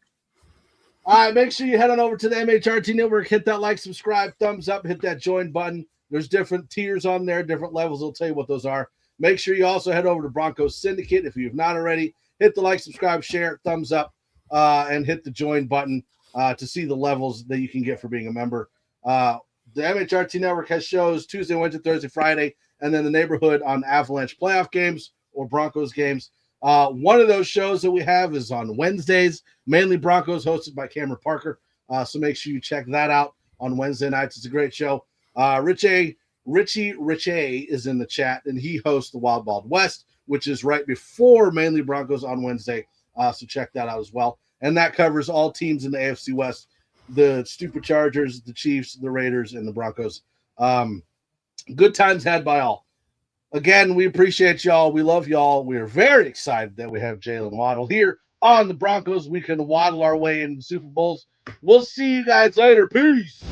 All right, make sure you head on over to the MHRT Network. Hit that like, subscribe, thumbs up, hit that join button. There's different tiers on there, different levels. I'll tell you what those are. Make sure you also head over to Broncos Syndicate if you have not already. Hit the like, subscribe, share, thumbs up, and hit the join button to see the levels that you can get for being a member. The MHRT Network has shows Tuesday, Wednesday, Thursday, Friday, and then the neighborhood on Avalanche playoff games or Broncos games. One of those shows that we have is on Wednesdays, mainly Broncos, hosted by Cameron Parker. So make sure you check that out on Wednesday nights. It's a great show. Richie is in the chat, and he hosts the Wild Wild West, which is right before mainly Broncos on Wednesday. So check that out as well. And that covers all teams in the AFC West, the Stupid Chargers, the Chiefs, the Raiders, and the Broncos. Good times had by all. Again, we appreciate y'all. We love y'all. We are very excited that we have Jaylen Waddle here on the Broncos. We can waddle our way into the Super Bowls. We'll see you guys later. Peace.